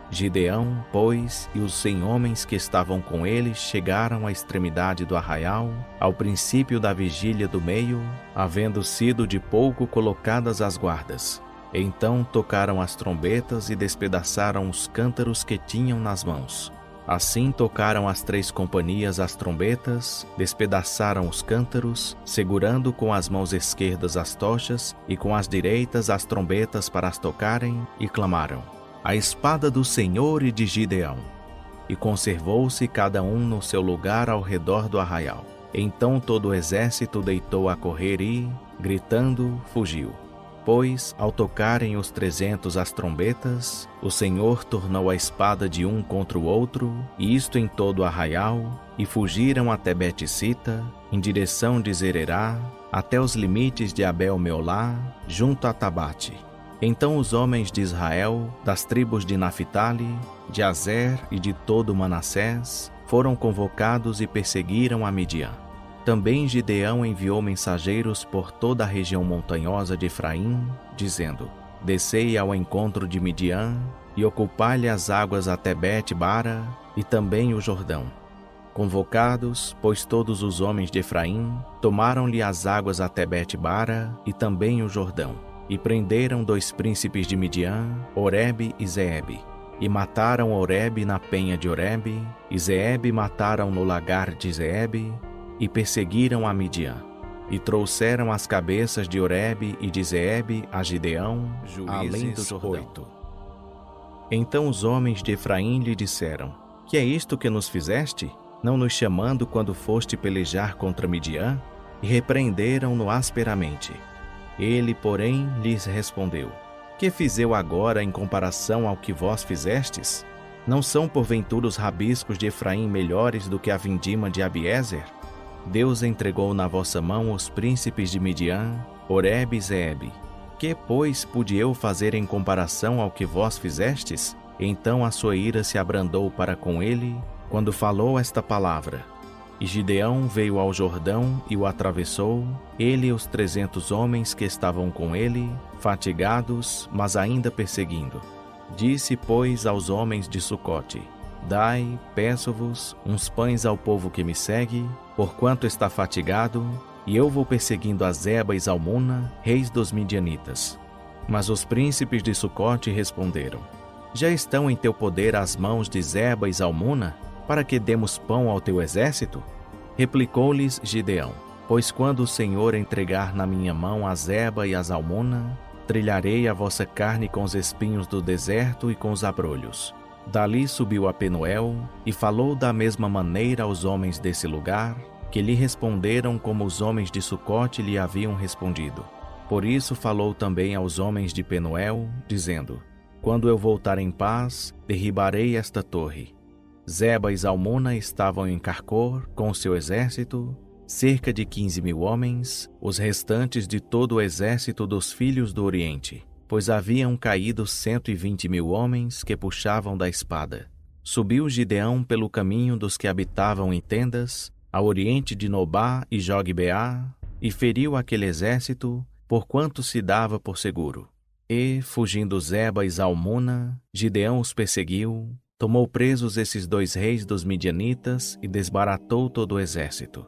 Gideão, pois, e os 100 homens que estavam com ele chegaram à extremidade do arraial, ao princípio da vigília do meio, havendo sido de pouco colocadas as guardas. Então tocaram as trombetas e despedaçaram os cântaros que tinham nas mãos. Assim tocaram as 3 companhias as trombetas, despedaçaram os cântaros, segurando com as mãos esquerdas as tochas e com as direitas as trombetas para as tocarem, e clamaram: A espada do Senhor e de Gideão. E conservou-se cada um no seu lugar ao redor do arraial. Então todo o exército deitou a correr e, gritando, fugiu. Pois, ao tocarem os 300 as trombetas, o Senhor tornou a espada de um contra o outro, e isto em todo o arraial, e fugiram até Bet-sita, em direção de Zererá, até os limites de Abel-meolá, junto a Tabate. Então os homens de Israel, das tribos de Naphtali, de Azer e de todo Manassés, foram convocados e perseguiram a Midian. Também Gideão enviou mensageiros por toda a região montanhosa de Efraim, dizendo: Descei ao encontro de Midian e ocupai-lhe as águas até Bet-bara e também o Jordão. Convocados, pois todos os homens de Efraim, tomaram-lhe as águas até Bet-bara e também o Jordão, e prenderam 2 príncipes de Midian, Oreb e Zeebe. E mataram Oreb na penha de Oreb, e Zeebe mataram no lagar de Zeebe, e perseguiram a Midian. E trouxeram as cabeças de Oreb e de Zeebe a Gideão, além do Jordão. 8. Então os homens de Efraim lhe disseram: Que é isto que nos fizeste, não nos chamando quando foste pelejar contra Midian? E repreenderam-no asperamente. Ele, porém, lhes respondeu: Que fiz eu agora em comparação ao que vós fizestes? Não são porventura os rabiscos de Efraim melhores do que a vindima de Abiezer? Deus entregou na vossa mão os príncipes de Midian, Oreb e Zeebe. Que, pois, pude eu fazer em comparação ao que vós fizestes? Então a sua ira se abrandou para com ele, quando falou esta palavra. E Gideão veio ao Jordão e o atravessou, ele e os 300 homens que estavam com ele, fatigados, mas ainda perseguindo. Disse, pois, aos homens de Sucote: Dai, peço-vos, uns pães ao povo que me segue, porquanto está fatigado, e eu vou perseguindo a Zeba e Zalmuna, reis dos midianitas. Mas os príncipes de Sucote responderam: Já estão em teu poder as mãos de Zeba e Zalmuna, para que demos pão ao teu exército? Replicou-lhes Gideão: Pois quando o Senhor entregar na minha mão a Zeba e a Zalmuna, trilharei a vossa carne com os espinhos do deserto e com os abrolhos. Dali subiu a Penuel e falou da mesma maneira aos homens desse lugar, que lhe responderam como os homens de Sucote lhe haviam respondido. Por isso falou também aos homens de Penuel, dizendo: Quando eu voltar em paz, derribarei esta torre. Zeba e Zalmuna estavam em Carcor com o seu exército, cerca de 15.000 homens, os restantes de todo o exército dos filhos do Oriente, pois haviam caído 120.000 homens que puxavam da espada. Subiu Gideão pelo caminho dos que habitavam em tendas, ao oriente de Nobá e Jogbeá, e feriu aquele exército, porquanto se dava por seguro. E, fugindo Zeba e Zalmuna, Gideão os perseguiu, tomou presos esses 2 reis dos midianitas e desbaratou todo o exército.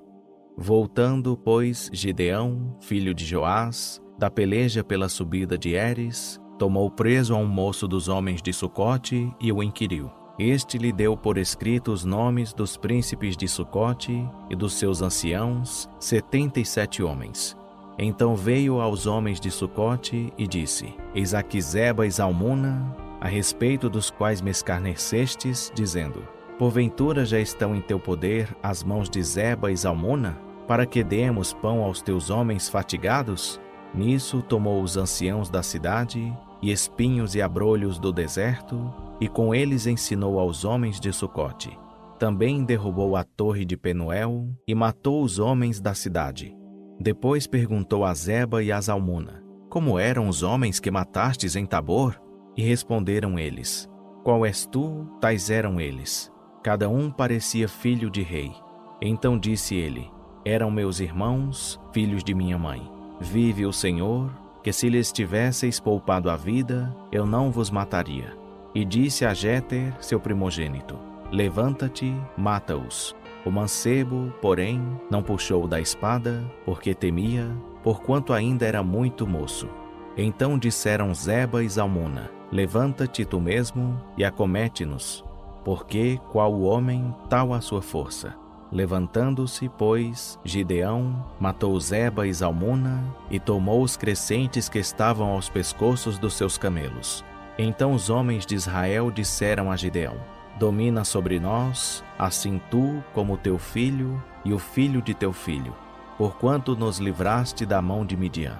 Voltando, pois, Gideão, filho de Joás, da peleja pela subida de Heres, tomou preso a um moço dos homens de Sucote e o inquiriu. Este lhe deu por escrito os nomes dos príncipes de Sucote e dos seus anciãos, 77 homens. Então veio aos homens de Sucote e disse: Eis aqui Zeba e Zalmuna, a respeito dos quais me escarnecestes, dizendo: Porventura já estão em teu poder as mãos de Zeba e Zalmuna, para que demos pão aos teus homens fatigados? Nisso tomou os anciãos da cidade, e espinhos e abrolhos do deserto, e com eles ensinou aos homens de Sucote. Também derrubou a torre de Penuel, e matou os homens da cidade. Depois perguntou a Zeba e a Zalmuna: Como eram os homens que matastes em Tabor? E responderam eles: Qual és tu? Tais eram eles. Cada um parecia filho de rei. Então disse ele: Eram meus irmãos, filhos de minha mãe. Vive o Senhor, que se lhes tivesseis poupado a vida, eu não vos mataria. E disse a Jéter, seu primogênito: Levanta-te, mata-os. O mancebo, porém, não puxou da espada, porque temia, porquanto ainda era muito moço. Então disseram Zeba e Zalmuna: Levanta-te tu mesmo e acomete-nos, porque, qual o homem, tal a sua força. Levantando-se, pois, Gideão matou Zeba e Zalmuna e tomou os crescentes que estavam aos pescoços dos seus camelos. Então os homens de Israel disseram a Gideão: Domina sobre nós, assim tu como teu filho e o filho de teu filho, porquanto nos livraste da mão de Midian.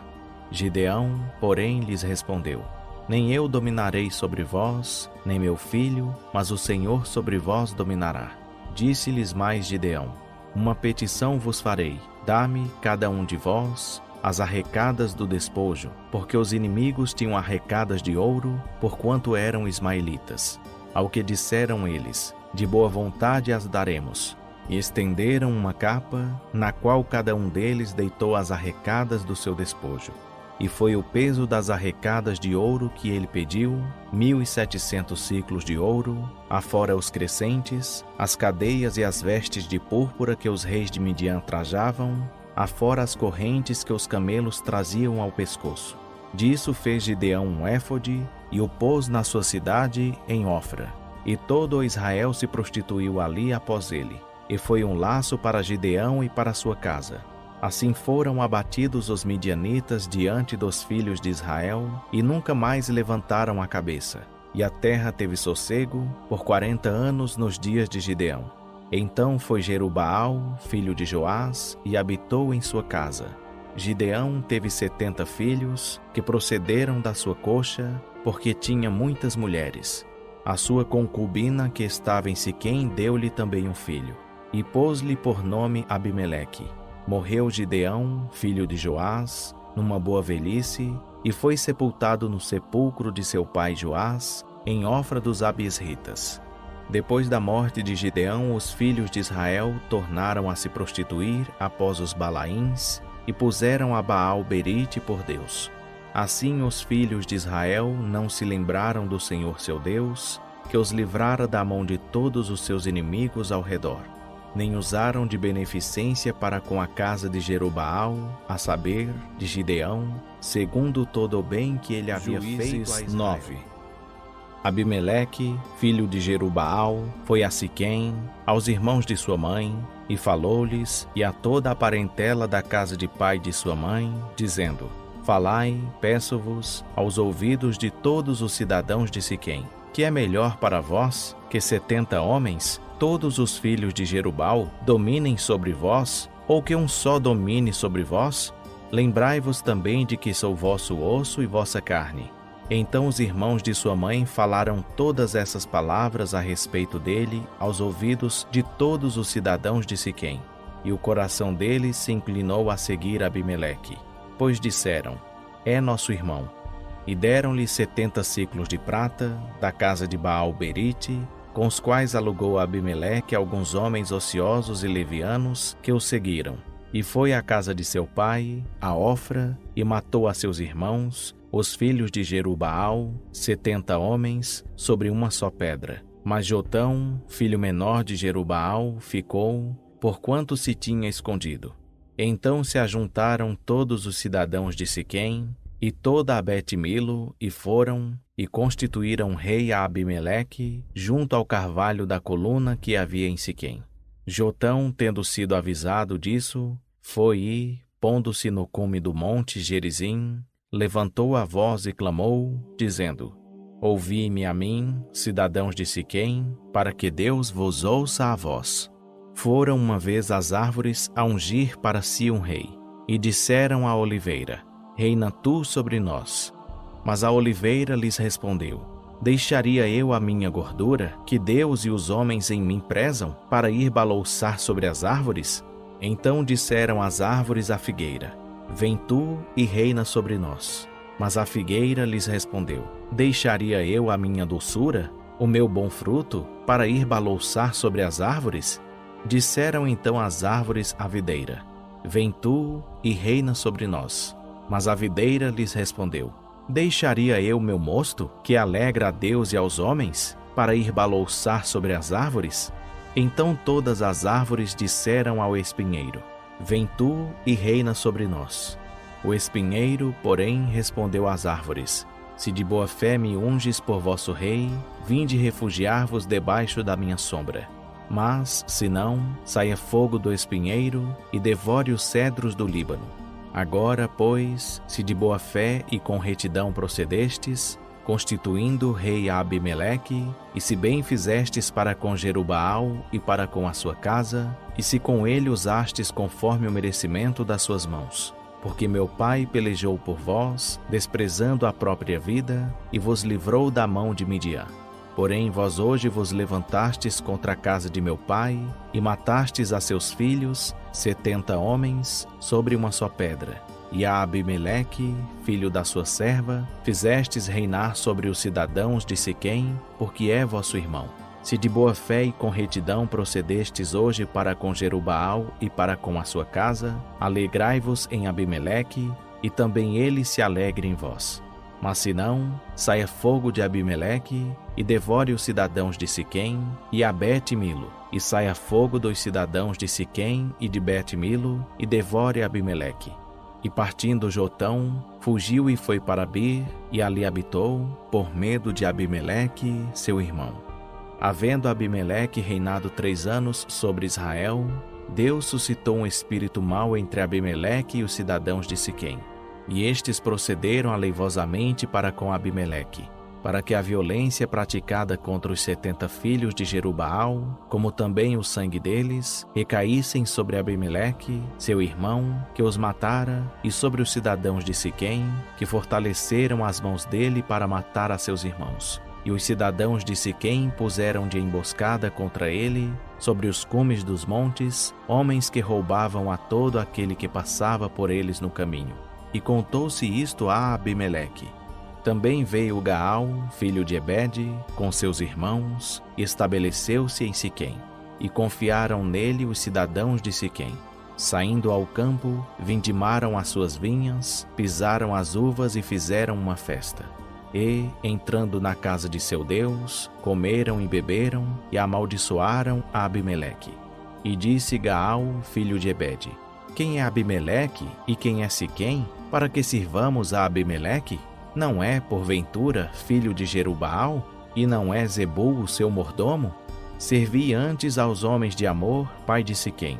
Gideão, porém, lhes respondeu: Nem eu dominarei sobre vós, nem meu filho, mas o Senhor sobre vós dominará. Disse-lhes mais Gideão: Uma petição vos farei, dá-me, cada um de vós, as arrecadas do despojo, porque os inimigos tinham arrecadas de ouro, porquanto eram ismaelitas. Ao que disseram eles: De boa vontade as daremos. E estenderam uma capa, na qual cada um deles deitou as arrecadas do seu despojo. E foi o peso das arrecadas de ouro que ele pediu, 1.700 siclos de ouro, afora os crescentes, as cadeias e as vestes de púrpura que os reis de Midian trajavam, afora as correntes que os camelos traziam ao pescoço. Disso fez Gideão um éfode, e o pôs na sua cidade, em Ofra. E todo o Israel se prostituiu ali após ele, e foi um laço para Gideão e para sua casa. Assim foram abatidos os midianitas diante dos filhos de Israel, e nunca mais levantaram a cabeça. E a terra teve sossego por 40 anos nos dias de Gideão. Então foi Jerubaal, filho de Joás, e habitou em sua casa. Gideão teve 70 filhos, que procederam da sua coxa, porque tinha muitas mulheres. A sua concubina, que estava em Siquém, deu-lhe também um filho, e pôs-lhe por nome Abimeleque. Morreu Gideão, filho de Joás, numa boa velhice, e foi sepultado no sepulcro de seu pai Joás, em Ofra dos Abisritas. Depois da morte de Gideão, os filhos de Israel tornaram a se prostituir após os Balaíns, e puseram a Baal-Berite por Deus. Assim os filhos de Israel não se lembraram do Senhor seu Deus, que os livrara da mão de todos os seus inimigos ao redor. Nem usaram de beneficência para com a casa de Jerubaal, a saber, de Gideão, segundo todo o bem que ele havia feito a Israel. 9. Abimeleque, filho de Jerubaal, foi a Siquém, aos irmãos de sua mãe, e falou-lhes, e a toda a parentela da casa de pai de sua mãe, dizendo: Falai, peço-vos, aos ouvidos de todos os cidadãos de Siquém, que é melhor para vós que 70 homens, todos os filhos de Jerubaal, dominem sobre vós, ou que um só domine sobre vós? Lembrai-vos também de que sou vosso osso e vossa carne. Então os irmãos de sua mãe falaram todas essas palavras a respeito dele aos ouvidos de todos os cidadãos de Siquém, e o coração deles se inclinou a seguir Abimeleque, pois disseram: É nosso irmão. E deram-lhe 70 siclos de prata, da casa de Baal-Berite, com os quais alugou Abimeleque alguns homens ociosos e levianos que o seguiram. E foi à casa de seu pai, a Ofra, e matou a seus irmãos, os filhos de Jerubaal, 70 homens, sobre uma só pedra. Mas Jotão, filho menor de Jerubaal, ficou, porquanto se tinha escondido. Então se ajuntaram todos os cidadãos de Siquém, e toda a Bet-Milo, e foram, e constituíram rei a Abimeleque, junto ao carvalho da coluna que havia em Siquém. Jotão, tendo sido avisado disso, foi e, pondo-se no cume do monte Gerizim, levantou a voz e clamou, dizendo: Ouvi-me a mim, cidadãos de Siquém, para que Deus vos ouça a vós. Foram uma vez as árvores a ungir para si um rei, e disseram à oliveira: Reina tu sobre nós. Mas a oliveira lhes respondeu: Deixaria eu a minha gordura, que Deus e os homens em mim prezam, para ir balouçar sobre as árvores? Então disseram as árvores à figueira: Vem tu e reina sobre nós. Mas a figueira lhes respondeu: Deixaria eu a minha doçura, o meu bom fruto, para ir balouçar sobre as árvores? Disseram então as árvores à videira: Vem tu e reina sobre nós. Mas a videira lhes respondeu: Deixaria eu meu mosto, que alegra a Deus e aos homens, para ir balouçar sobre as árvores? Então todas as árvores disseram ao espinheiro: Vem tu e reina sobre nós. O espinheiro, porém, respondeu às árvores: Se de boa fé me unges por vosso rei, vinde refugiar-vos debaixo da minha sombra. Mas, se não, saia fogo do espinheiro e devore os cedros do Líbano. Agora, pois, se de boa fé e com retidão procedestes, constituindo rei a Abimeleque, e se bem fizestes para com Jerubaal e para com a sua casa, e se com ele usastes conforme o merecimento das suas mãos. Porque meu pai pelejou por vós, desprezando a própria vida, e vos livrou da mão de Midian. Porém vós hoje vos levantastes contra a casa de meu pai, e matastes a seus filhos, 70 homens, sobre uma só pedra. E a Abimeleque, filho da sua serva, fizestes reinar sobre os cidadãos de Siquém, porque é vosso irmão. Se de boa fé e com retidão procedestes hoje para com Jerubaal e para com a sua casa, alegrai-vos em Abimeleque, e também ele se alegre em vós. Mas se não, saia fogo de Abimeleque, e devore os cidadãos de Siquém, e a Bet-Milo, e saia fogo dos cidadãos de Siquém e de Bet-Milo, e devore Abimeleque. E partindo Jotão, fugiu e foi para Bir, e ali habitou, por medo de Abimeleque, seu irmão. Havendo Abimeleque reinado 3 anos sobre Israel, Deus suscitou um espírito mau entre Abimeleque e os cidadãos de Siquém. E estes procederam aleivosamente para com Abimeleque, para que a violência praticada contra os 70 filhos de Jerubaal, como também o sangue deles, recaíssem sobre Abimeleque, seu irmão, que os matara, e sobre os cidadãos de Siquém, que fortaleceram as mãos dele para matar a seus irmãos. E os cidadãos de Siquém puseram de emboscada contra ele, sobre os cumes dos montes, homens que roubavam a todo aquele que passava por eles no caminho. E contou-se isto a Abimeleque. Também veio Gaal, filho de Ebede, com seus irmãos, e estabeleceu-se em Siquém. E confiaram nele os cidadãos de Siquém. Saindo ao campo, vindimaram as suas vinhas, pisaram as uvas e fizeram uma festa. E, entrando na casa de seu Deus, comeram e beberam, e amaldiçoaram a Abimeleque. E disse Gaal, filho de Ebede: Quem é Abimeleque e quem é Siquém, para que sirvamos a Abimeleque? Não é, porventura, filho de Jerubaal? E não é Zebul o seu mordomo? Servi antes aos homens de Amor, pai de Siquém.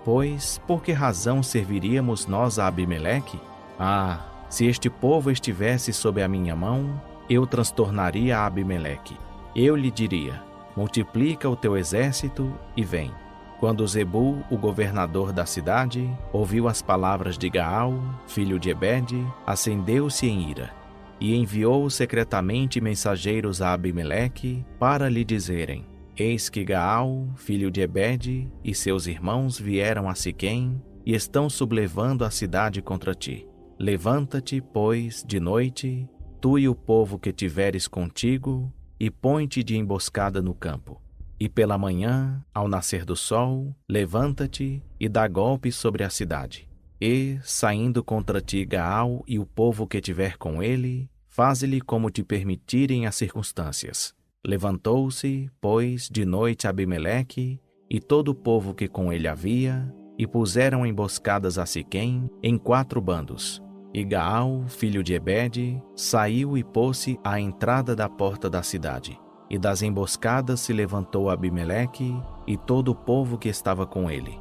Pois, por que razão serviríamos nós a Abimeleque? Ah, se este povo estivesse sob a minha mão, eu transtornaria a Abimeleque. Eu lhe diria: multiplica o teu exército e vem. Quando Zebul, o governador da cidade, ouviu as palavras de Gaal, filho de Ebede, acendeu-se em ira, e enviou secretamente mensageiros a Abimeleque para lhe dizerem: Eis que Gaal, filho de Ebede, e seus irmãos vieram a Siquém, e estão sublevando a cidade contra ti. Levanta-te, pois, de noite, tu e o povo que tiveres contigo, e põe-te de emboscada no campo. E pela manhã, ao nascer do sol, levanta-te e dá golpe sobre a cidade. E, saindo contra ti Gaal e o povo que tiver com ele, faze-lhe como te permitirem as circunstâncias. Levantou-se, pois, de noite Abimeleque e todo o povo que com ele havia, e puseram emboscadas a Siquém em 4 bandos. E Gaal, filho de Ebede, saiu e pôs-se à entrada da porta da cidade. E das emboscadas se levantou Abimeleque e todo o povo que estava com ele.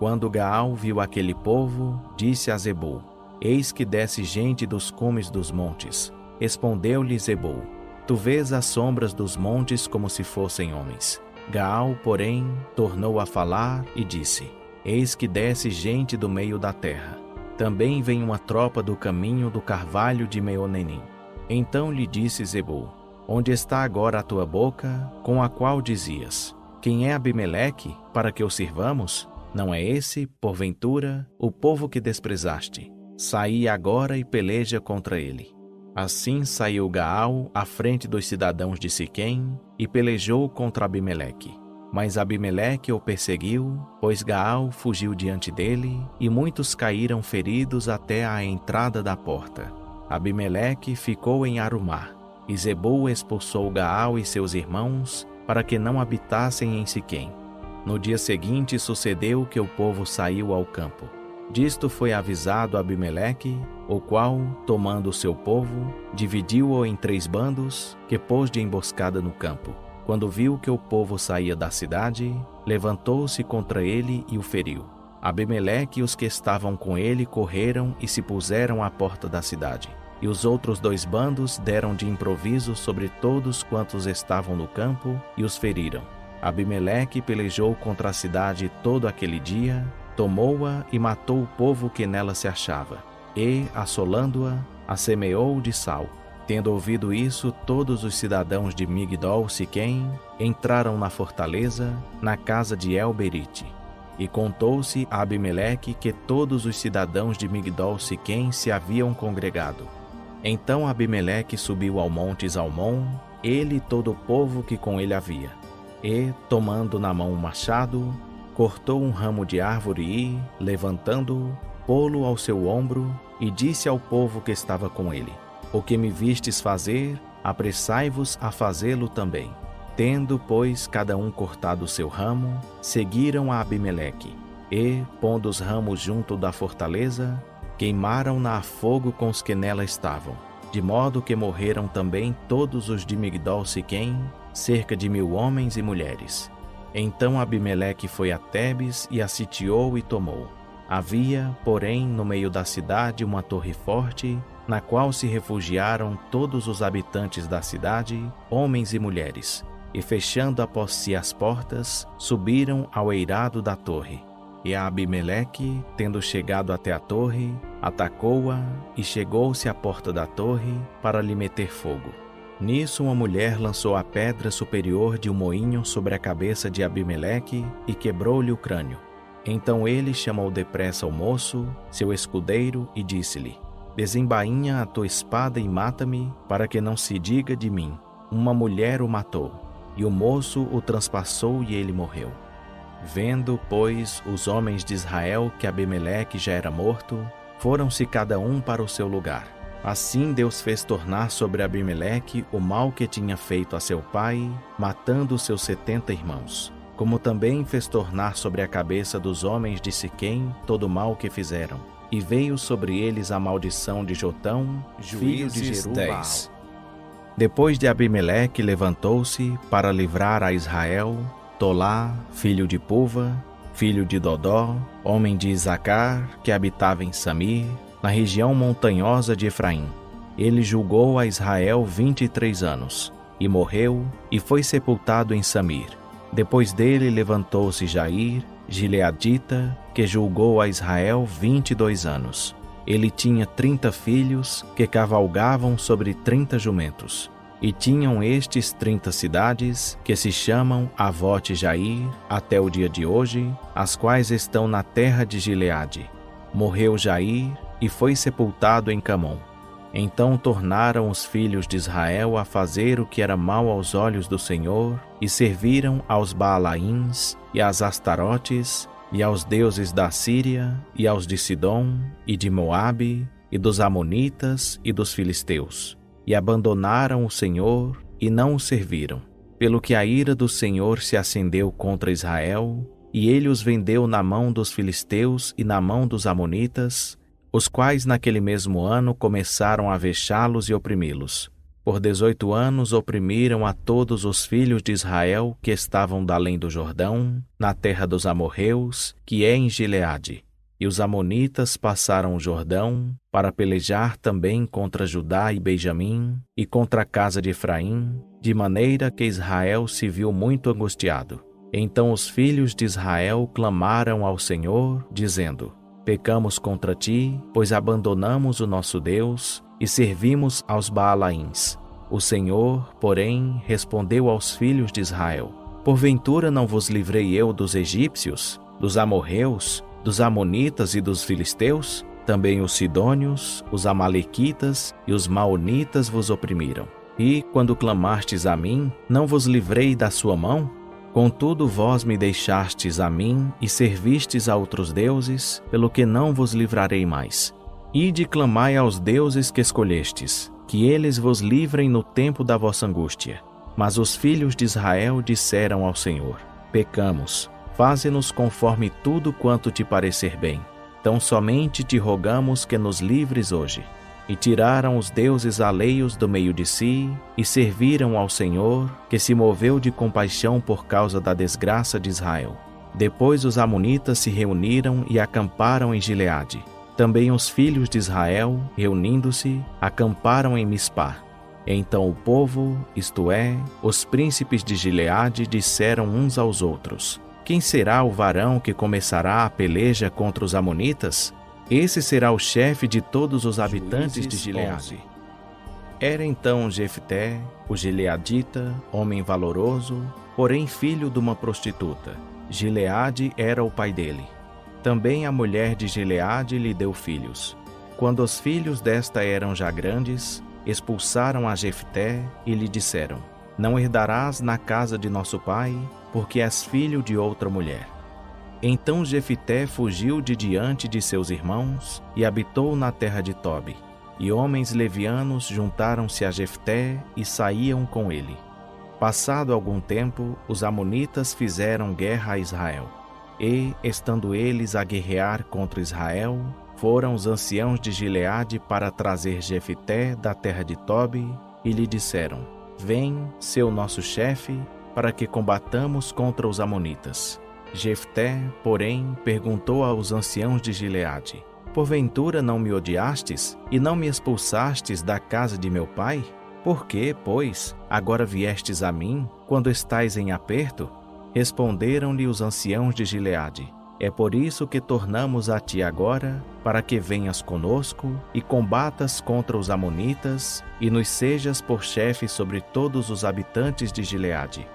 Quando Gaal viu aquele povo, disse a Zebul: Eis que desce gente dos cumes dos montes. Respondeu-lhe Zebul: Tu vês as sombras dos montes como se fossem homens. Gaal, porém, tornou a falar e disse: Eis que desce gente do meio da terra. Também vem uma tropa do caminho do carvalho de Meonenim. Então lhe disse Zebul: Onde está agora a tua boca, com a qual dizias: Quem é Abimeleque, para que o sirvamos? Não é esse, porventura, o povo que desprezaste? Saí agora e peleja contra ele. Assim saiu Gaal à frente dos cidadãos de Siquém e pelejou contra Abimeleque. Mas Abimeleque o perseguiu, pois Gaal fugiu diante dele, e muitos caíram feridos até à entrada da porta. Abimeleque ficou em Arumá, e Zebul expulsou Gaal e seus irmãos, para que não habitassem em Siquém. No dia seguinte sucedeu que o povo saiu ao campo. Disto foi avisado Abimeleque, o qual, tomando o seu povo, dividiu-o em 3 bandos, que pôs de emboscada no campo. Quando viu que o povo saía da cidade, levantou-se contra ele e o feriu. Abimeleque e os que estavam com ele correram e se puseram à porta da cidade. E os outros 2 bandos deram de improviso sobre todos quantos estavam no campo e os feriram. Abimeleque pelejou contra a cidade todo aquele dia, tomou-a e matou o povo que nela se achava, e, assolando-a, a semeou de sal. Tendo ouvido isso, todos os cidadãos de Migdol-Siquém entraram na fortaleza, na casa de El-Berite. E contou-se a Abimeleque que todos os cidadãos de Migdol-Siquém se haviam congregado. Então Abimeleque subiu ao monte Zalmon, ele e todo o povo que com ele havia. E, tomando na mão um machado, cortou um ramo de árvore e, levantando-o, pô-lo ao seu ombro, e disse ao povo que estava com ele: O que me vistes fazer, apressai-vos a fazê-lo também. Tendo, pois, cada um cortado o seu ramo, seguiram a Abimeleque, e, pondo os ramos junto da fortaleza, queimaram-na a fogo com os que nela estavam, de modo que morreram também todos os de Migdol-Siquém, cerca de 1000 homens e mulheres. Então Abimeleque foi a Tebes e a sitiou e tomou. Havia, porém, no meio da cidade uma torre forte, na qual se refugiaram todos os habitantes da cidade, homens e mulheres, e fechando após si as portas, subiram ao eirado da torre. E a Abimeleque, tendo chegado até a torre, atacou-a e chegou-se à porta da torre para lhe meter fogo. Nisso uma mulher lançou a pedra superior de um moinho sobre a cabeça de Abimeleque e quebrou-lhe o crânio. Então ele chamou depressa o moço, seu escudeiro, e disse-lhe: Desembainha a tua espada e mata-me, para que não se diga de mim: Uma mulher o matou. E o moço o transpassou e ele morreu. Vendo, pois, os homens de Israel que Abimeleque já era morto, foram-se cada um para o seu lugar. Assim Deus fez tornar sobre Abimeleque o mal que tinha feito a seu pai, matando os seus 70 irmãos. Como também fez tornar sobre a cabeça dos homens de Siquém todo o mal que fizeram. E veio sobre eles a maldição de Jotão, filho de Jerubbaal. Depois de Abimeleque levantou-se para livrar a Israel Tolá, filho de Puva, filho de Dodó, homem de Isacar, que habitava em Samir, na região montanhosa de Efraim. Ele julgou a Israel 23 anos, e morreu, e foi sepultado em Samir. Depois dele levantou-se Jair, gileadita, que julgou a Israel 22 anos. Ele tinha 30 filhos, que cavalgavam sobre 30 jumentos. E tinham estes 30 cidades, que se chamam Avote Jair, até o dia de hoje, as quais estão na terra de Gileade. Morreu Jair, e foi sepultado em Camon. Então tornaram os filhos de Israel a fazer o que era mal aos olhos do Senhor, e serviram aos Baalaíns, e às Astarotes, e aos deuses da Síria, e aos de Sidom, e de Moabe, e dos Amonitas, e dos Filisteus. E abandonaram o Senhor, e não o serviram. Pelo que a ira do Senhor se acendeu contra Israel, e ele os vendeu na mão dos Filisteus e na mão dos Amonitas, os quais naquele mesmo ano começaram a vexá-los e oprimi-los. Por 18 anos oprimiram a todos os filhos de Israel que estavam da além do Jordão, na terra dos amorreus, que é em Gileade. E os amonitas passaram o Jordão para pelejar também contra Judá e Benjamim e contra a casa de Efraim, de maneira que Israel se viu muito angustiado. Então os filhos de Israel clamaram ao Senhor, dizendo: Pecamos contra ti, pois abandonamos o nosso Deus e servimos aos Baalaíns. O Senhor, porém, respondeu aos filhos de Israel: Porventura não vos livrei eu dos egípcios, dos amorreus, dos amonitas e dos filisteus? Também os sidônios, os amalequitas e os maonitas vos oprimiram. E, quando clamastes a mim, não vos livrei da sua mão? Contudo vós me deixastes a mim e servistes a outros deuses, pelo que não vos livrarei mais. Ide clamai aos deuses que escolhestes, que eles vos livrem no tempo da vossa angústia. Mas os filhos de Israel disseram ao Senhor: Pecamos, faze-nos conforme tudo quanto te parecer bem. Tão somente te rogamos que nos livres hoje. E tiraram os deuses alheios do meio de si, e serviram ao Senhor, que se moveu de compaixão por causa da desgraça de Israel. Depois os amonitas se reuniram e acamparam em Gileade. Também os filhos de Israel, reunindo-se, acamparam em Mispá. Então o povo, isto é, os príncipes de Gileade, disseram uns aos outros: Quem será o varão que começará a peleja contra os amonitas? Esse será o chefe de todos os habitantes de Gileade. Era então Jefté, o gileadita, homem valoroso, porém filho de uma prostituta. Gileade era o pai dele. Também a mulher de Gileade lhe deu filhos. Quando os filhos desta eram já grandes, expulsaram a Jefté e lhe disseram: Não herdarás na casa de nosso pai, porque és filho de outra mulher. Então Jefté fugiu de diante de seus irmãos e habitou na terra de Tobi. E homens levianos juntaram-se a Jefté e saíam com ele. Passado algum tempo, os amonitas fizeram guerra a Israel. E, estando eles a guerrear contra Israel, foram os anciãos de Gileade para trazer Jefté da terra de Tobi e lhe disseram: Vem, ser o nosso chefe, para que combatamos contra os amonitas. Jefté, porém, perguntou aos anciãos de Gileade: Porventura não me odiastes e não me expulsastes da casa de meu pai? Por que, pois, agora viestes a mim, quando estais em aperto? Responderam-lhe os anciãos de Gileade: É por isso que tornamos a ti agora, para que venhas conosco e combatas contra os amonitas e nos sejas por chefe sobre todos os habitantes de Gileade.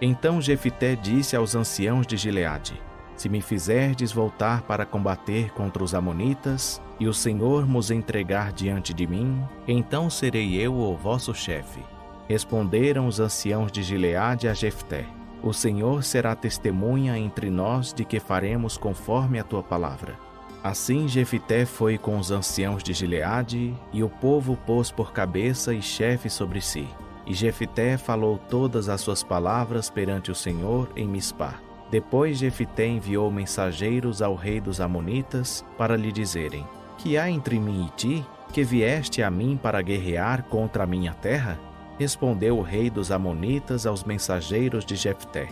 Então Jefté disse aos anciãos de Gileade: Se me fizerdes voltar para combater contra os amonitas, e o Senhor nos entregar diante de mim, então serei eu o vosso chefe. Responderam os anciãos de Gileade a Jefté: O Senhor será testemunha entre nós de que faremos conforme a tua palavra. Assim Jefté foi com os anciãos de Gileade, e o povo pôs por cabeça e chefe sobre si. E Jefté falou todas as suas palavras perante o Senhor em Mispá. Depois Jefté enviou mensageiros ao rei dos amonitas para lhe dizerem: Que há entre mim e ti, que vieste a mim para guerrear contra a minha terra? Respondeu o rei dos amonitas aos mensageiros de Jefté: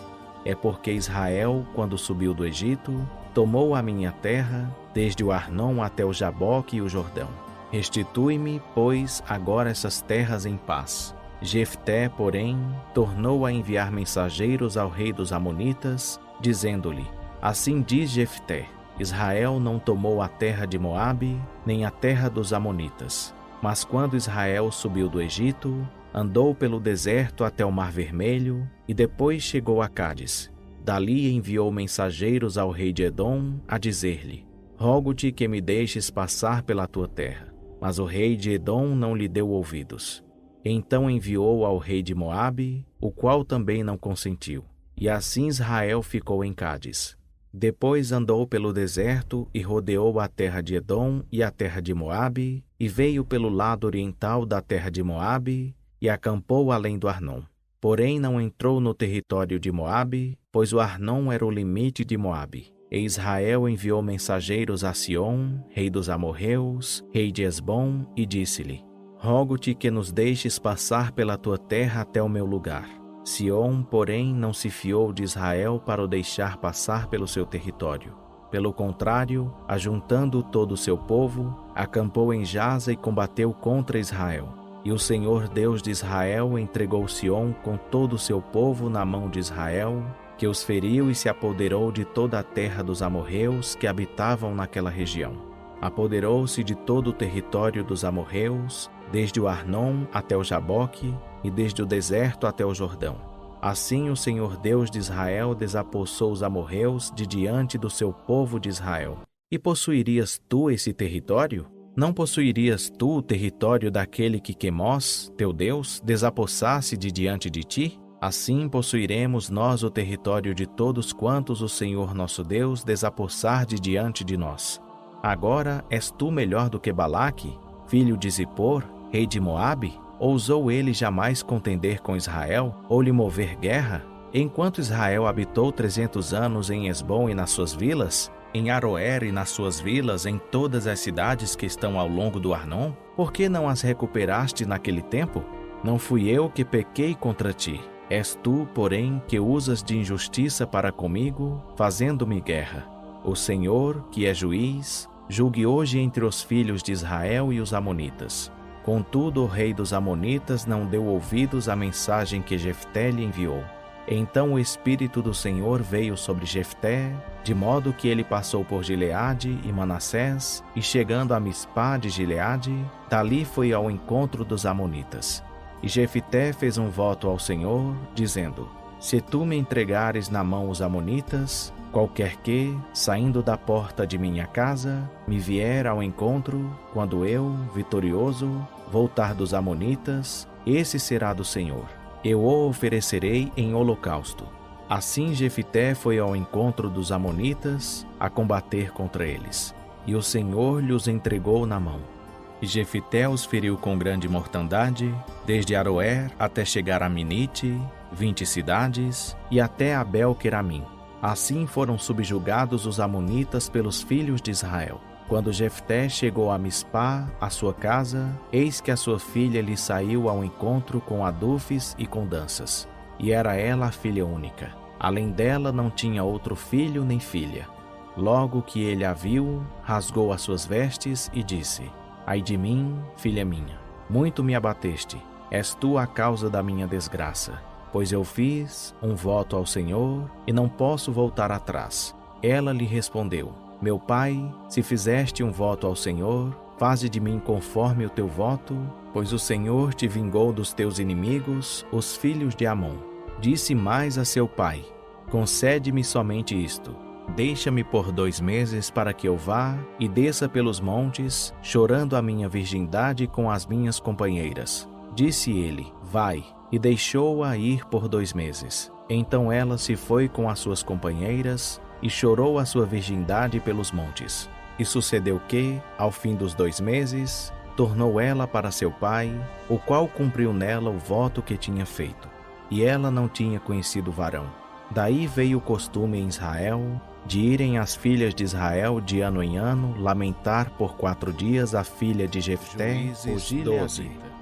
É porque Israel, quando subiu do Egito, tomou a minha terra, desde o Arnon até o Jaboque e o Jordão. Restitui-me, pois, agora essas terras em paz. Jefté, porém, tornou a enviar mensageiros ao rei dos amonitas, dizendo-lhe: Assim diz Jefté: Israel não tomou a terra de Moabe, nem a terra dos amonitas. Mas quando Israel subiu do Egito, andou pelo deserto até o Mar Vermelho, e depois chegou a Cádiz. Dali enviou mensageiros ao rei de Edom, a dizer-lhe: Rogo-te que me deixes passar pela tua terra. Mas o rei de Edom não lhe deu ouvidos. Então enviou ao rei de Moabe, o qual também não consentiu. E assim Israel ficou em Cádiz. Depois andou pelo deserto e rodeou a terra de Edom e a terra de Moabe, e veio pelo lado oriental da terra de Moabe, e acampou além do Arnon. Porém não entrou no território de Moabe, pois o Arnon era o limite de Moabe. E Israel enviou mensageiros a Sion, rei dos amorreus, rei de Hesbom, e disse-lhe: rogo-te que nos deixes passar pela tua terra até o meu lugar. Sião, porém, não se fiou de Israel para o deixar passar pelo seu território. Pelo contrário, ajuntando todo o seu povo, acampou em Jaza e combateu contra Israel. E o Senhor Deus de Israel entregou Sião com todo o seu povo na mão de Israel, que os feriu e se apoderou de toda a terra dos amorreus que habitavam naquela região. Apoderou-se de todo o território dos amorreus, desde o Arnon até o Jaboque, e desde o deserto até o Jordão. Assim o Senhor Deus de Israel desapossou os amorreus de diante do seu povo de Israel. E possuirias tu esse território? Não possuirias tu o território daquele que Quemós, teu Deus, desapossasse de diante de ti? Assim possuiremos nós o território de todos quantos o Senhor nosso Deus desapossar de diante de nós. Agora és tu melhor do que Balaque, filho de Zippor, rei de Moabe? Ousou ele jamais contender com Israel, ou lhe mover guerra? Enquanto Israel habitou 300 anos em Hesbom e nas suas vilas, em Aroer e nas suas vilas, em todas as cidades que estão ao longo do Arnon, por que não as recuperaste naquele tempo? Não fui eu que pequei contra ti. És tu, porém, que usas de injustiça para comigo, fazendo-me guerra. O Senhor, que é juiz, julgue hoje entre os filhos de Israel e os amonitas. Contudo, o rei dos amonitas não deu ouvidos à mensagem que Jefté lhe enviou. Então o Espírito do Senhor veio sobre Jefté, de modo que ele passou por Gileade e Manassés, e chegando a Mispá de Gileade, dali foi ao encontro dos amonitas. E Jefté fez um voto ao Senhor, dizendo: Se tu me entregares na mão os amonitas, qualquer que, saindo da porta de minha casa, me vier ao encontro, quando eu, vitorioso, voltar dos amonitas, esse será do Senhor. Eu o oferecerei em holocausto. Assim Jefté foi ao encontro dos amonitas, a combater contra eles. E o Senhor lhes entregou na mão. E Jefté os feriu com grande mortandade, desde Aroer até chegar a Minite, 20 cidades, e até Abel-Queramim. Assim foram subjugados os amonitas pelos filhos de Israel. Quando Jefté chegou a Mispá, a sua casa, eis que a sua filha lhe saiu ao encontro com adufes e com danças. E era ela a filha única. Além dela não tinha outro filho nem filha. Logo que ele a viu, rasgou as suas vestes e disse: Ai de mim, filha minha, muito me abateste. És tu a causa da minha desgraça. Pois eu fiz um voto ao Senhor e não posso voltar atrás. Ela lhe respondeu: Meu pai, se fizeste um voto ao Senhor, faze de mim conforme o teu voto, pois o Senhor te vingou dos teus inimigos, os filhos de Amon. Disse mais a seu pai: Concede-me somente isto. Deixa-me por 2 meses para que eu vá e desça pelos montes, chorando a minha virgindade com as minhas companheiras. Disse ele: Vai. E deixou-a ir por 2 meses. Então ela se foi com as suas companheiras e chorou a sua virgindade pelos montes. E sucedeu que, ao fim dos 2 meses, tornou ela para seu pai, o qual cumpriu nela o voto que tinha feito. E ela não tinha conhecido varão. Daí veio o costume em Israel de irem as filhas de Israel de ano em ano lamentar por 4 dias a filha de Jefté, o gileadita.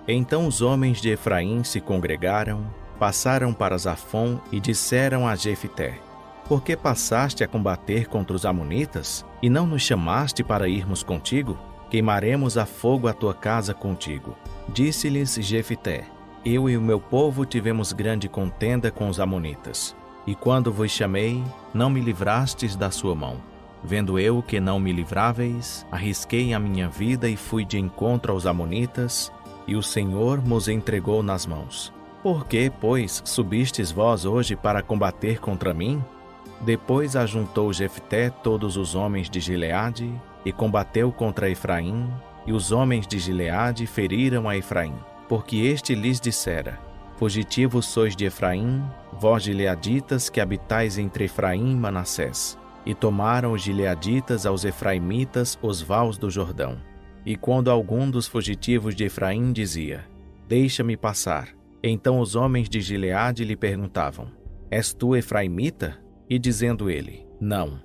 Então os homens de Efraim se congregaram, passaram para Zafon e disseram a Jefté: Por que passaste a combater contra os amonitas, e não nos chamaste para irmos contigo? Queimaremos a fogo a tua casa contigo. Disse-lhes Jefté: Eu e o meu povo tivemos grande contenda com os amonitas, e quando vos chamei, não me livrastes da sua mão. Vendo eu que não me livráveis, arrisquei a minha vida e fui de encontro aos amonitas, e o Senhor nos entregou nas mãos. Por que, pois, subistes vós hoje para combater contra mim? Depois ajuntou Jefté todos os homens de Gileade, e combateu contra Efraim, e os homens de Gileade feriram a Efraim, porque este lhes dissera: Fugitivos sois de Efraim, vós gileaditas que habitais entre Efraim e Manassés. E tomaram os gileaditas aos efraimitas os vales do Jordão. E quando algum dos fugitivos de Efraim dizia: Deixa-me passar, então os homens de Gileade lhe perguntavam: És tu efraimita? E dizendo ele: Não.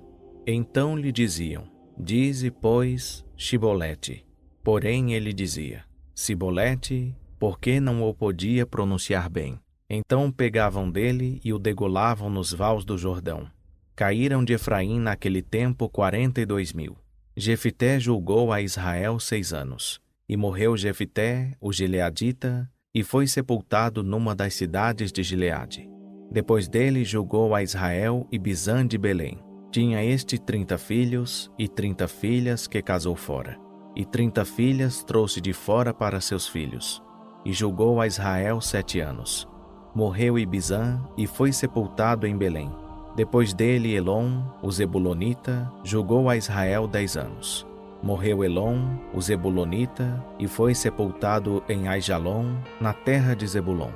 Então lhe diziam: Dize, pois, Shibolete. Porém ele dizia: Sibolete, porque não o podia pronunciar bem. Então pegavam dele e o degolavam nos vales do Jordão. Caíram de Efraim naquele tempo 42.000. Jefité julgou a Israel 6 anos. E morreu Jefité, o gileadita, e foi sepultado numa das cidades de Gileade. Depois dele julgou a Israel e Bizã de Belém. Tinha este 30 filhos e 30 filhas que casou fora. E 30 filhas trouxe de fora para seus filhos. E julgou a Israel 7 anos. Morreu Ibizã e foi sepultado em Belém. Depois dele Elon, o Zebulonita, julgou a Israel 10 anos. Morreu Elon, o Zebulonita, e foi sepultado em Aijalon, na terra de Zebulon.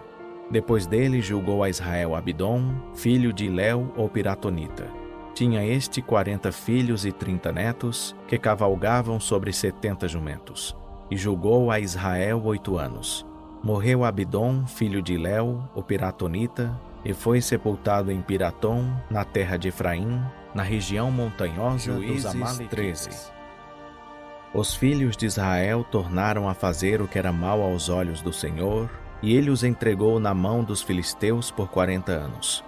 Depois dele julgou a Israel Abidom, filho de Léu, o Piratonita. Tinha este 40 filhos e 30 netos, que cavalgavam sobre 70 jumentos. E julgou a Israel 8 anos. Morreu Abidom, filho de Léu, o Piratonita, e foi sepultado em Piratom, na terra de Efraim, na região montanhosa dos Amalequitas. Os filhos de Israel tornaram a fazer o que era mal aos olhos do Senhor, e ele os entregou na mão dos filisteus por 40 anos.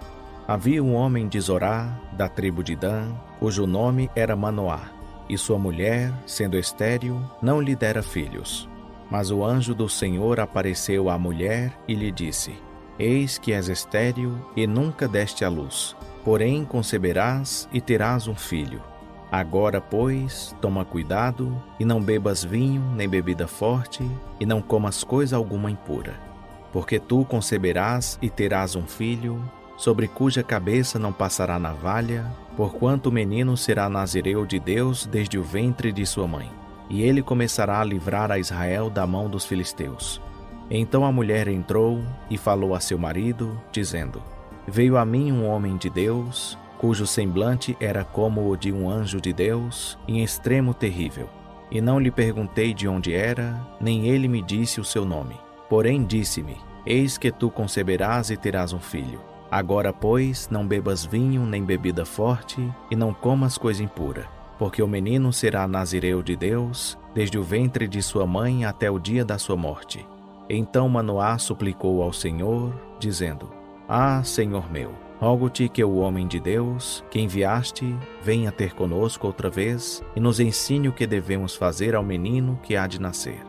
Havia um homem de Zorá, da tribo de Dan, cujo nome era Manoá, e sua mulher, sendo estéril, não lhe dera filhos. Mas o anjo do Senhor apareceu à mulher e lhe disse: Eis que és estéril e nunca deste à luz, porém conceberás e terás um filho. Agora, pois, toma cuidado, e não bebas vinho nem bebida forte, e não comas coisa alguma impura. Porque tu conceberás e terás um filho, sobre cuja cabeça não passará navalha, porquanto o menino será nazireu de Deus desde o ventre de sua mãe. E ele começará a livrar a Israel da mão dos filisteus. Então a mulher entrou e falou a seu marido, dizendo: Veio a mim um homem de Deus, cujo semblante era como o de um anjo de Deus, em extremo terrível. E não lhe perguntei de onde era, nem ele me disse o seu nome. Porém disse-me: Eis que tu conceberás e terás um filho. Agora, pois, não bebas vinho nem bebida forte, e não comas coisa impura. Porque o menino será nazireu de Deus, desde o ventre de sua mãe até o dia da sua morte. Então Manoá suplicou ao Senhor, dizendo: Ah, Senhor meu, rogo-te que o homem de Deus, que enviaste, venha ter conosco outra vez, e nos ensine o que devemos fazer ao menino que há de nascer.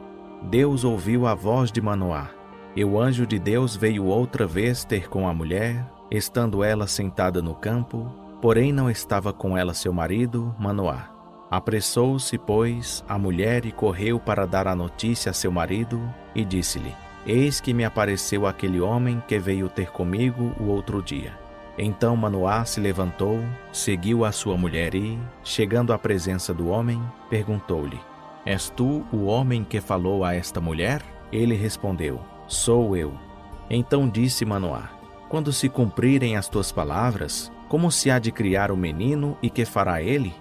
Deus ouviu a voz de Manoá, e o anjo de Deus veio outra vez ter com a mulher, estando ela sentada no campo, porém não estava com ela seu marido, Manoá. Apressou-se, pois, a mulher e correu para dar a notícia a seu marido, e disse-lhe: Eis que me apareceu aquele homem que veio ter comigo o outro dia. Então Manoá se levantou, seguiu a sua mulher e, chegando à presença do homem, perguntou-lhe: És tu o homem que falou a esta mulher? Ele respondeu: Sou eu. Então disse Manoá: Quando se cumprirem as tuas palavras, como se há de criar o menino e que fará ele?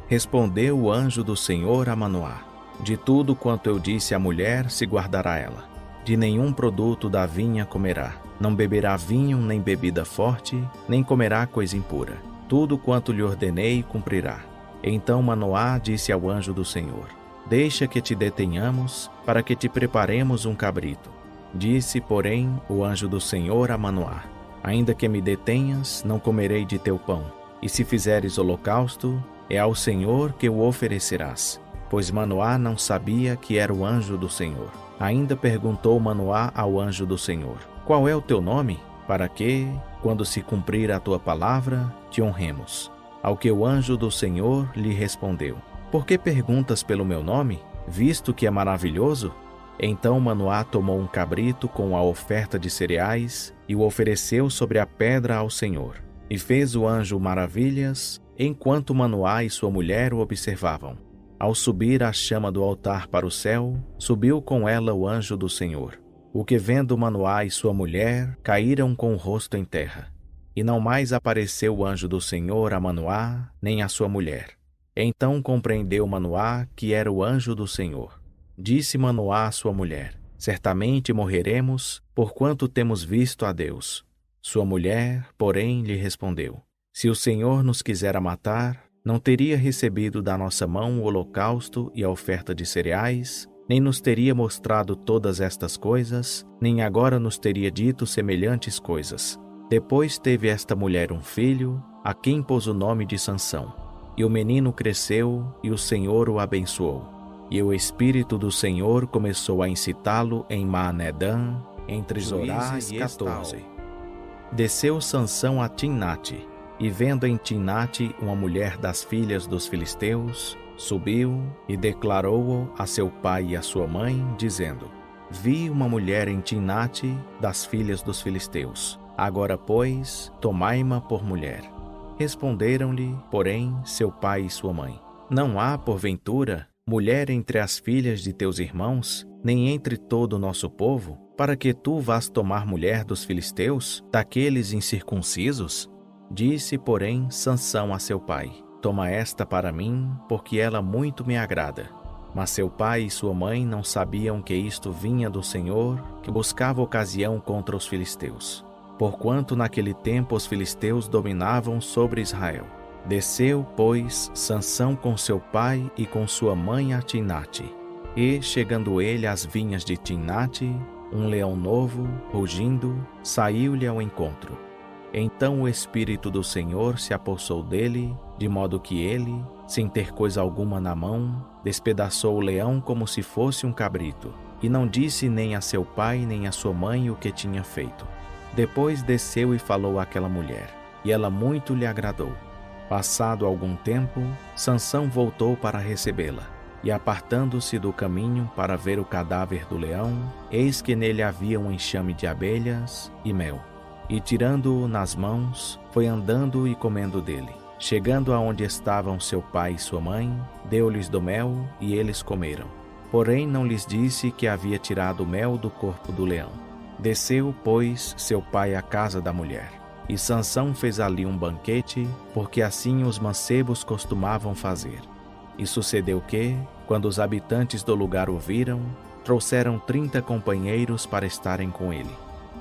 Respondeu o anjo do Senhor a Manoá: De tudo quanto eu disse à mulher se guardará ela. De nenhum produto da vinha comerá. Não beberá vinho nem bebida forte, nem comerá coisa impura. Tudo quanto lhe ordenei cumprirá. Então Manoá disse ao anjo do Senhor: Deixa que te detenhamos, para que te preparemos um cabrito. Disse, porém, o anjo do Senhor a Manoá: Ainda que me detenhas, não comerei de teu pão. E se fizeres holocausto, é ao Senhor que o oferecerás. Pois Manoá não sabia que era o anjo do Senhor. Ainda perguntou Manoá ao anjo do Senhor: Qual é o teu nome? Para que, quando se cumprir a tua palavra, te honremos. Ao que o anjo do Senhor lhe respondeu: Por que perguntas pelo meu nome, visto que é maravilhoso? Então Manoá tomou um cabrito com a oferta de cereais e o ofereceu sobre a pedra ao Senhor. E fez o anjo maravilhas, enquanto Manoá e sua mulher o observavam. Ao subir a chama do altar para o céu, subiu com ela o anjo do Senhor. O que vendo Manoá e sua mulher, caíram com o rosto em terra. E não mais apareceu o anjo do Senhor a Manoá, nem a sua mulher. Então compreendeu Manoá que era o anjo do Senhor. Disse Manoá à sua mulher: Certamente morreremos, porquanto temos visto a Deus. Sua mulher, porém, lhe respondeu: Se o Senhor nos quisera matar, não teria recebido da nossa mão o holocausto e a oferta de cereais, nem nos teria mostrado todas estas coisas, nem agora nos teria dito semelhantes coisas. Depois teve esta mulher um filho, a quem pôs o nome de Sansão. E o menino cresceu, e o Senhor o abençoou. E o Espírito do Senhor começou a incitá-lo em Maanedã, entre Zorá e 14. Desceu Sansão a Timnate, e vendo em Timnate uma mulher das filhas dos filisteus, subiu e declarou-o a seu pai e a sua mãe, dizendo: Vi uma mulher em Timnate das filhas dos filisteus. Agora, pois, tomai-ma por mulher. Responderam-lhe, porém, seu pai e sua mãe: Não há, porventura, mulher entre as filhas de teus irmãos, nem entre todo o nosso povo, para que tu vás tomar mulher dos filisteus, daqueles incircuncisos? Disse, porém, Sansão a seu pai: Toma esta para mim, porque ela muito me agrada. Mas seu pai e sua mãe não sabiam que isto vinha do Senhor, que buscava ocasião contra os filisteus. Porquanto naquele tempo os filisteus dominavam sobre Israel. Desceu, pois, Sansão com seu pai e com sua mãe a Timnate. E, chegando ele às vinhas de Timnate, um leão novo, rugindo, saiu-lhe ao encontro. Então o Espírito do Senhor se apossou dele, de modo que ele, sem ter coisa alguma na mão, despedaçou o leão como se fosse um cabrito, e não disse nem a seu pai nem a sua mãe o que tinha feito. Depois desceu e falou àquela mulher, e ela muito lhe agradou. Passado algum tempo, Sansão voltou para recebê-la, e apartando-se do caminho para ver o cadáver do leão, eis que nele havia um enxame de abelhas e mel. E tirando-o nas mãos, foi andando e comendo dele. Chegando aonde estavam seu pai e sua mãe, deu-lhes do mel, e eles comeram. Porém não lhes disse que havia tirado o mel do corpo do leão. Desceu, pois, seu pai à casa da mulher. E Sansão fez ali um banquete, porque assim os mancebos costumavam fazer. E sucedeu que, quando os habitantes do lugar o viram, trouxeram 30 companheiros para estarem com ele.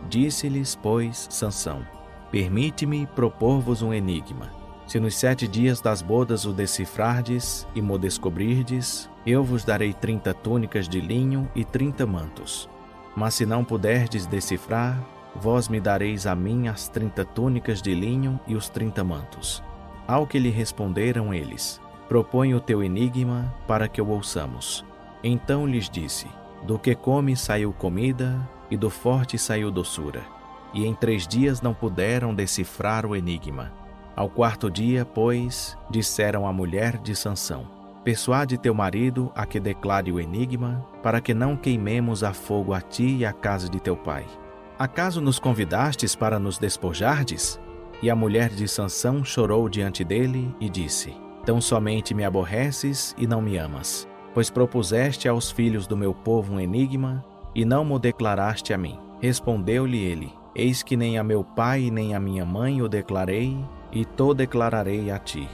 Disse-lhes, pois, Sansão: Permite-me propor-vos um enigma. Se nos 7 dias das bodas o decifrardes e mo descobrirdes, eu vos darei 30 túnicas de linho e 30 mantos. Mas se não puderdes decifrar, vós me dareis a mim as 30 túnicas de linho e os 30 mantos. Ao que lhe responderam eles: Propõe o teu enigma para que o ouçamos. Então lhes disse: Do que come saiu comida, e do forte saiu doçura. E em 3 dias não puderam decifrar o enigma. Ao 4º dia, pois, disseram à mulher de Sansão: Persuade teu marido a que declare o enigma, para que não queimemos a fogo a ti e a casa de teu pai. Acaso nos convidastes para nos despojardes? E a mulher de Sansão chorou diante dele e disse: Tão somente me aborreces e não me amas, pois propuseste aos filhos do meu povo um enigma, e não mo declaraste a mim. Respondeu-lhe ele: Eis que nem a meu pai nem a minha mãe o declarei, e to declararei a ti.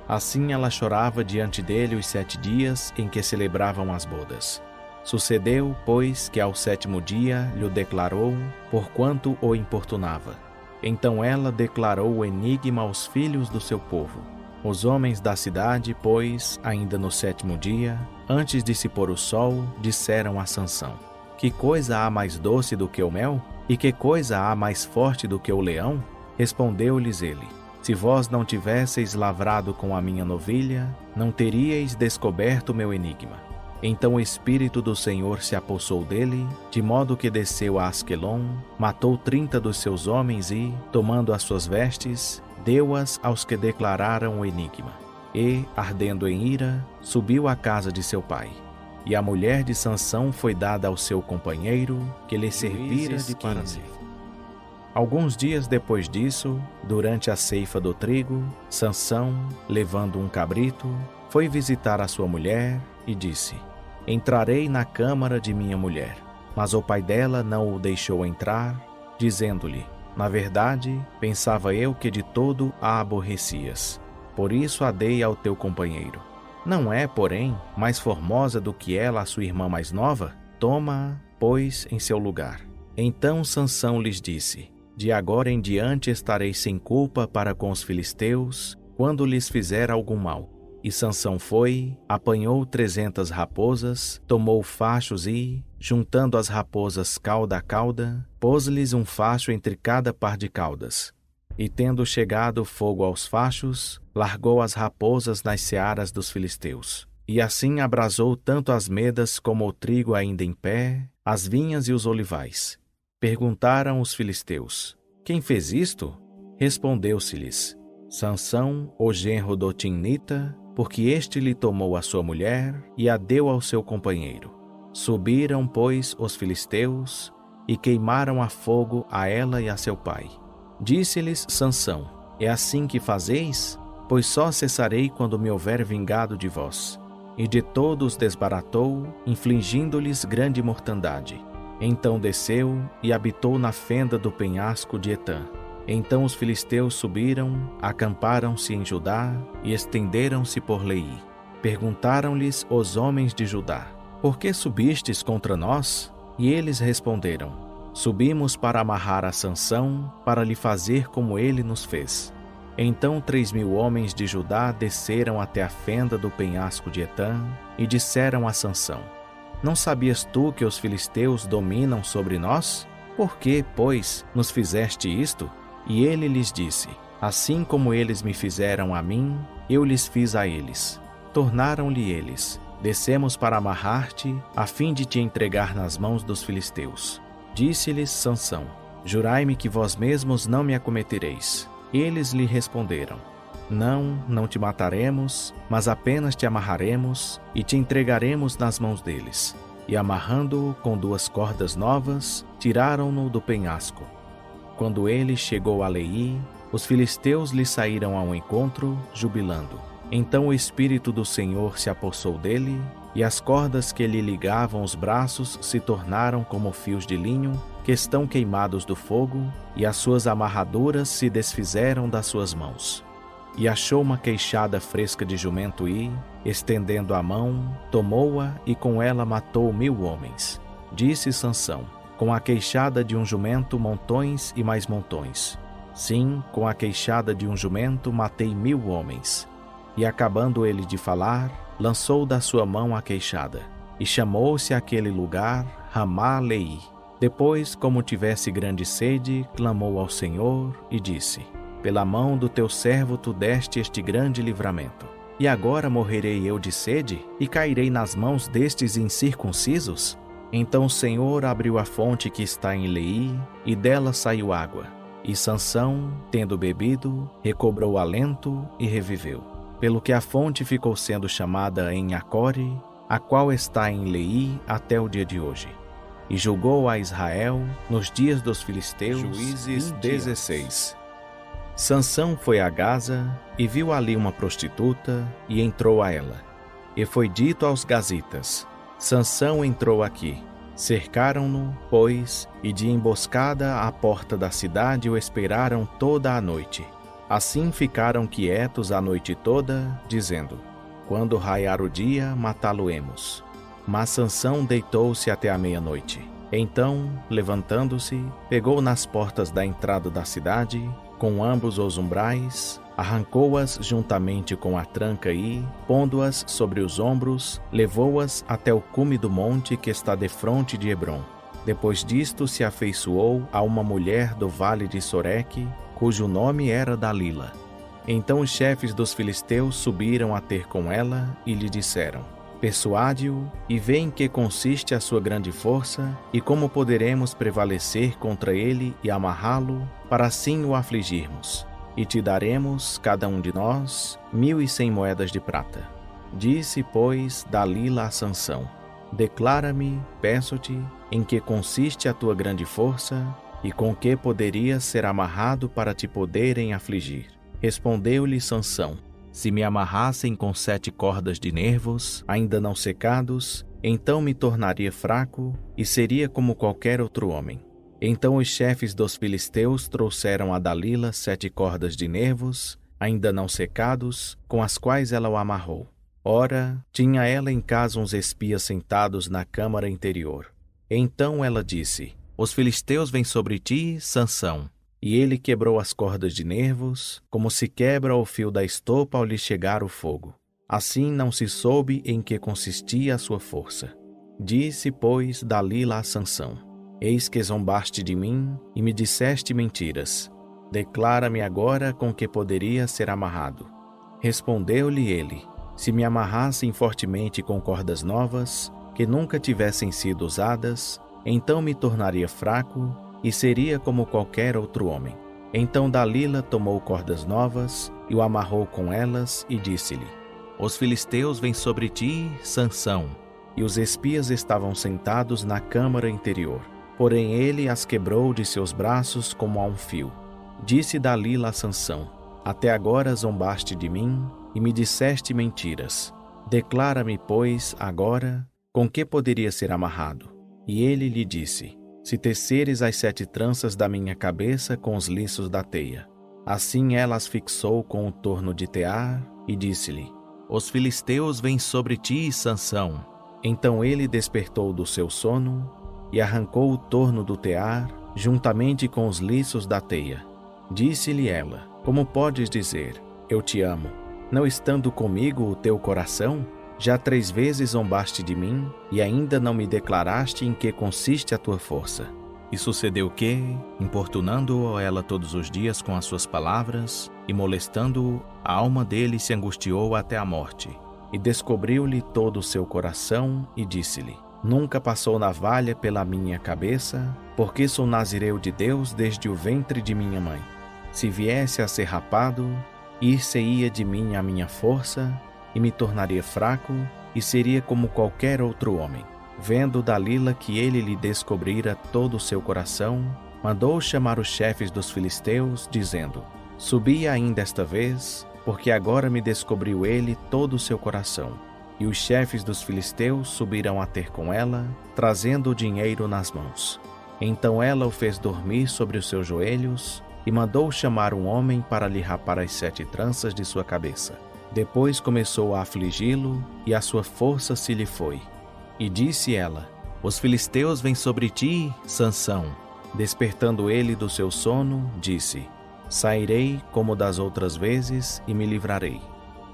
Assim ela chorava diante dele os 7 dias em que celebravam as bodas. Sucedeu, pois, que ao 7º dia lhe declarou, porquanto o importunava. Então ela declarou o enigma aos filhos do seu povo. Os homens da cidade, pois, ainda no 7º dia, antes de se pôr o sol, disseram a Sansão: Que coisa há mais doce do que o mel? E que coisa há mais forte do que o leão? Respondeu-lhes ele: Se vós não tivesseis lavrado com a minha novilha, não teríeis descoberto o meu enigma. Então o Espírito do Senhor se apossou dele, de modo que desceu a Asquelon, matou 30 dos seus homens e, tomando as suas vestes, deu-as aos que declararam o enigma. E, ardendo em ira, subiu à casa de seu pai. E a mulher de Sansão foi dada ao seu companheiro, que lhe servira de paranço. Alguns dias depois disso, durante a ceifa do trigo, Sansão, levando um cabrito, foi visitar a sua mulher e disse: Entrarei na câmara de minha mulher. Mas o pai dela não o deixou entrar, dizendo-lhe: Na verdade, pensava eu que de todo a aborrecias. Por isso a dei ao teu companheiro. Não é, porém, mais formosa do que ela a sua irmã mais nova? Toma-a, pois, em seu lugar. Então Sansão lhes disse: De agora em diante estarei sem culpa para com os filisteus, quando lhes fizer algum mal. E Sansão foi, apanhou 300 raposas, tomou fachos e, juntando as raposas cauda a cauda, pôs-lhes um facho entre cada par de caudas. E tendo chegado fogo aos fachos, largou as raposas nas searas dos filisteus. E assim abrasou tanto as medas como o trigo ainda em pé, as vinhas e os olivais. Perguntaram os filisteus: quem fez isto? Respondeu-se-lhes: Sansão, o genro do Timnita, porque este lhe tomou a sua mulher e a deu ao seu companheiro. Subiram, pois, os filisteus e queimaram a fogo a ela e a seu pai. Disse-lhes Sansão: é assim que fazeis? Pois só cessarei quando me houver vingado de vós. E de todos desbaratou, infligindo-lhes grande mortandade. Então desceu e habitou na fenda do penhasco de Etã. Então os filisteus subiram, acamparam-se em Judá e estenderam-se por Leí. Perguntaram-lhes os homens de Judá: por que subistes contra nós? E eles responderam: subimos para amarrar a Sansão, para lhe fazer como ele nos fez. Então 3.000 homens de Judá desceram até a fenda do penhasco de Etã e disseram a Sansão: não sabias tu que os filisteus dominam sobre nós? Por que, pois, nos fizeste isto? E ele lhes disse: assim como eles me fizeram a mim, eu lhes fiz a eles. Tornaram-lhe eles: descemos para amarrar-te, a fim de te entregar nas mãos dos filisteus. Disse-lhes Sansão: jurai-me que vós mesmos não me acometereis. Eles lhe responderam: não te mataremos, mas apenas te amarraremos e te entregaremos nas mãos deles. E amarrando-o com 2 cordas novas, tiraram-no do penhasco. Quando ele chegou a Leí, os filisteus lhe saíram ao encontro, jubilando. Então o Espírito do Senhor se apossou dele, e as cordas que lhe ligavam os braços se tornaram como fios de linho, que estão queimados do fogo, e as suas amarraduras se desfizeram das suas mãos. E achou uma queixada fresca de jumento e, estendendo a mão, tomou-a e com ela matou 1.000 homens. Disse Sansão: com a queixada de um jumento montões e mais montões. Sim, com a queixada de um jumento matei 1.000 homens. E acabando ele de falar, lançou da sua mão a queixada. E chamou-se aquele lugar Ramá-Leí. Depois, como tivesse grande sede, clamou ao Senhor e disse: pela mão do teu servo tu deste este grande livramento. E agora morrerei eu de sede e cairei nas mãos destes incircuncisos? Então o Senhor abriu a fonte que está em Leí, e dela saiu água. E Sansão, tendo bebido, recobrou alento e reviveu. Pelo que a fonte ficou sendo chamada em Acore, a qual está em Leí até o dia de hoje. E julgou a Israel nos dias dos filisteus. Juízes 16. Sansão foi a Gaza e viu ali uma prostituta e entrou a ela. E foi dito aos gazitas: Sansão entrou aqui. Cercaram-no, pois, e de emboscada à porta da cidade o esperaram toda a noite. Assim ficaram quietos a noite toda, dizendo: quando raiar o dia, matá-lo-emos. Mas Sansão deitou-se até a meia-noite. Então, levantando-se, pegou nas portas da entrada da cidade, com ambos os umbrais, arrancou-as juntamente com a tranca e, pondo-as sobre os ombros, levou-as até o cume do monte que está defronte de Hebrom. Depois disto se afeiçoou a uma mulher do vale de Soreque, cujo nome era Dalila. Então os chefes dos filisteus subiram a ter com ela e lhe disseram: persuade-o e vê em que consiste a sua grande força e como poderemos prevalecer contra ele e amarrá-lo, para assim o afligirmos. E te daremos, cada um de nós, 1.100 moedas de prata. Disse, pois, Dalila a Sansão: declara-me, peço-te, em que consiste a tua grande força e com que poderias ser amarrado para te poderem afligir. Respondeu-lhe Sansão: se me amarrassem com 7 cordas de nervos, ainda não secados, então me tornaria fraco e seria como qualquer outro homem. Então os chefes dos filisteus trouxeram a Dalila 7 cordas de nervos, ainda não secados, com as quais ela o amarrou. Ora, tinha ela em casa uns espias sentados na câmara interior. Então ela disse: os filisteus vêm sobre ti, Sansão. E ele quebrou as cordas de nervos, como se quebra o fio da estopa ao lhe chegar o fogo. Assim não se soube em que consistia a sua força. Disse, pois, Dalila a Sansão: Eis que zombaste de mim e me disseste mentiras. Declara-me agora com que poderia ser amarrado. Respondeu-lhe ele: Se me amarrassem fortemente com cordas novas, que nunca tivessem sido usadas, então me tornaria fraco e seria como qualquer outro homem. Então Dalila tomou cordas novas e o amarrou com elas e disse-lhe: Os filisteus vêm sobre ti, Sansão. E os espias estavam sentados na câmara interior. Porém ele as quebrou de seus braços como a um fio. Disse Dalila a Sansão: Até agora zombaste de mim e me disseste mentiras. Declara-me, pois, agora, com que poderia ser amarrado. E ele lhe disse: Se teceres as 7 tranças da minha cabeça com os liços da teia. Assim ela as fixou com o torno de tear e disse-lhe: Os filisteus vêm sobre ti, Sansão. Então ele despertou do seu sono e arrancou o torno do tear, juntamente com os liços da teia. Disse-lhe ela: Como podes dizer, eu te amo, não estando comigo o teu coração? Já 3 vezes zombaste de mim, e ainda não me declaraste em que consiste a tua força. E sucedeu que, importunando-o ela todos os dias com as suas palavras, e molestando-o, a alma dele se angustiou até a morte. E descobriu-lhe todo o seu coração, e disse-lhe: Nunca passou navalha pela minha cabeça, porque sou nazireu de Deus desde o ventre de minha mãe. Se viesse a ser rapado, ir-se-ia de mim a minha força, e me tornaria fraco, e seria como qualquer outro homem. Vendo Dalila que ele lhe descobrira todo o seu coração, mandou chamar os chefes dos filisteus, dizendo: Subi ainda esta vez, porque agora me descobriu ele todo o seu coração. E os chefes dos filisteus subiram a ter com ela, trazendo o dinheiro nas mãos. Então ela o fez dormir sobre os seus joelhos, e mandou chamar um homem para lhe rapar as 7 tranças de sua cabeça. Depois começou a afligi-lo, e a sua força se lhe foi. E disse ela: Os filisteus vêm sobre ti, Sansão. Despertando ele do seu sono, disse: Sairei como das outras vezes e me livrarei.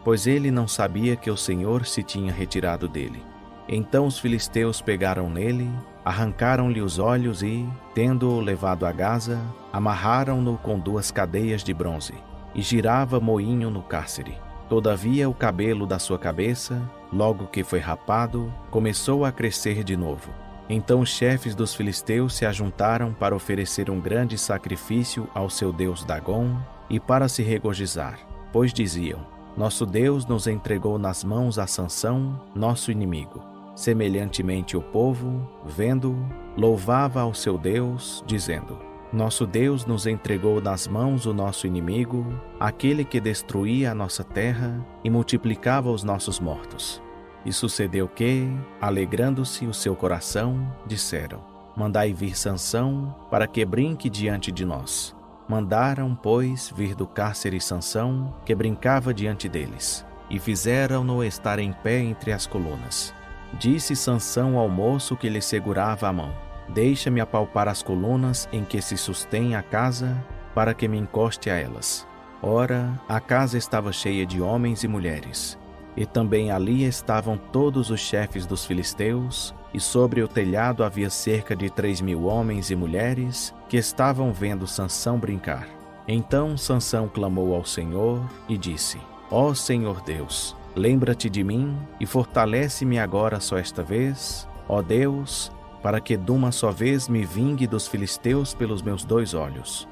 Pois ele não sabia que o Senhor se tinha retirado dele. Então os filisteus pegaram nele, arrancaram-lhe os olhos e, tendo-o levado a Gaza, amarraram-no com 2 cadeias de bronze, e girava moinho no cárcere. Todavia o cabelo da sua cabeça, logo que foi rapado, começou a crescer de novo. Então os chefes dos filisteus se ajuntaram para oferecer um grande sacrifício ao seu deus Dagom e para se regozijar, pois diziam: Nosso Deus nos entregou nas mãos a Sansão, nosso inimigo. Semelhantemente o povo, vendo-o, louvava ao seu Deus, dizendo: Nosso Deus nos entregou nas mãos o nosso inimigo, aquele que destruía a nossa terra e multiplicava os nossos mortos. E sucedeu que, alegrando-se o seu coração, disseram: Mandai vir Sansão, para que brinque diante de nós. Mandaram, pois, vir do cárcere Sansão, que brincava diante deles, e fizeram-no estar em pé entre as colunas. Disse Sansão ao moço que lhe segurava a mão: Deixa-me apalpar as colunas em que se sustém a casa, para que me encoste a elas. Ora, a casa estava cheia de homens e mulheres, e também ali estavam todos os chefes dos filisteus, e sobre o telhado havia cerca de 3.000 homens e mulheres que estavam vendo Sansão brincar. Então Sansão clamou ao Senhor e disse: Ó Senhor Deus, lembra-te de mim e fortalece-me agora só esta vez, ó Deus, para que de uma só vez me vingue dos filisteus pelos meus 2 olhos.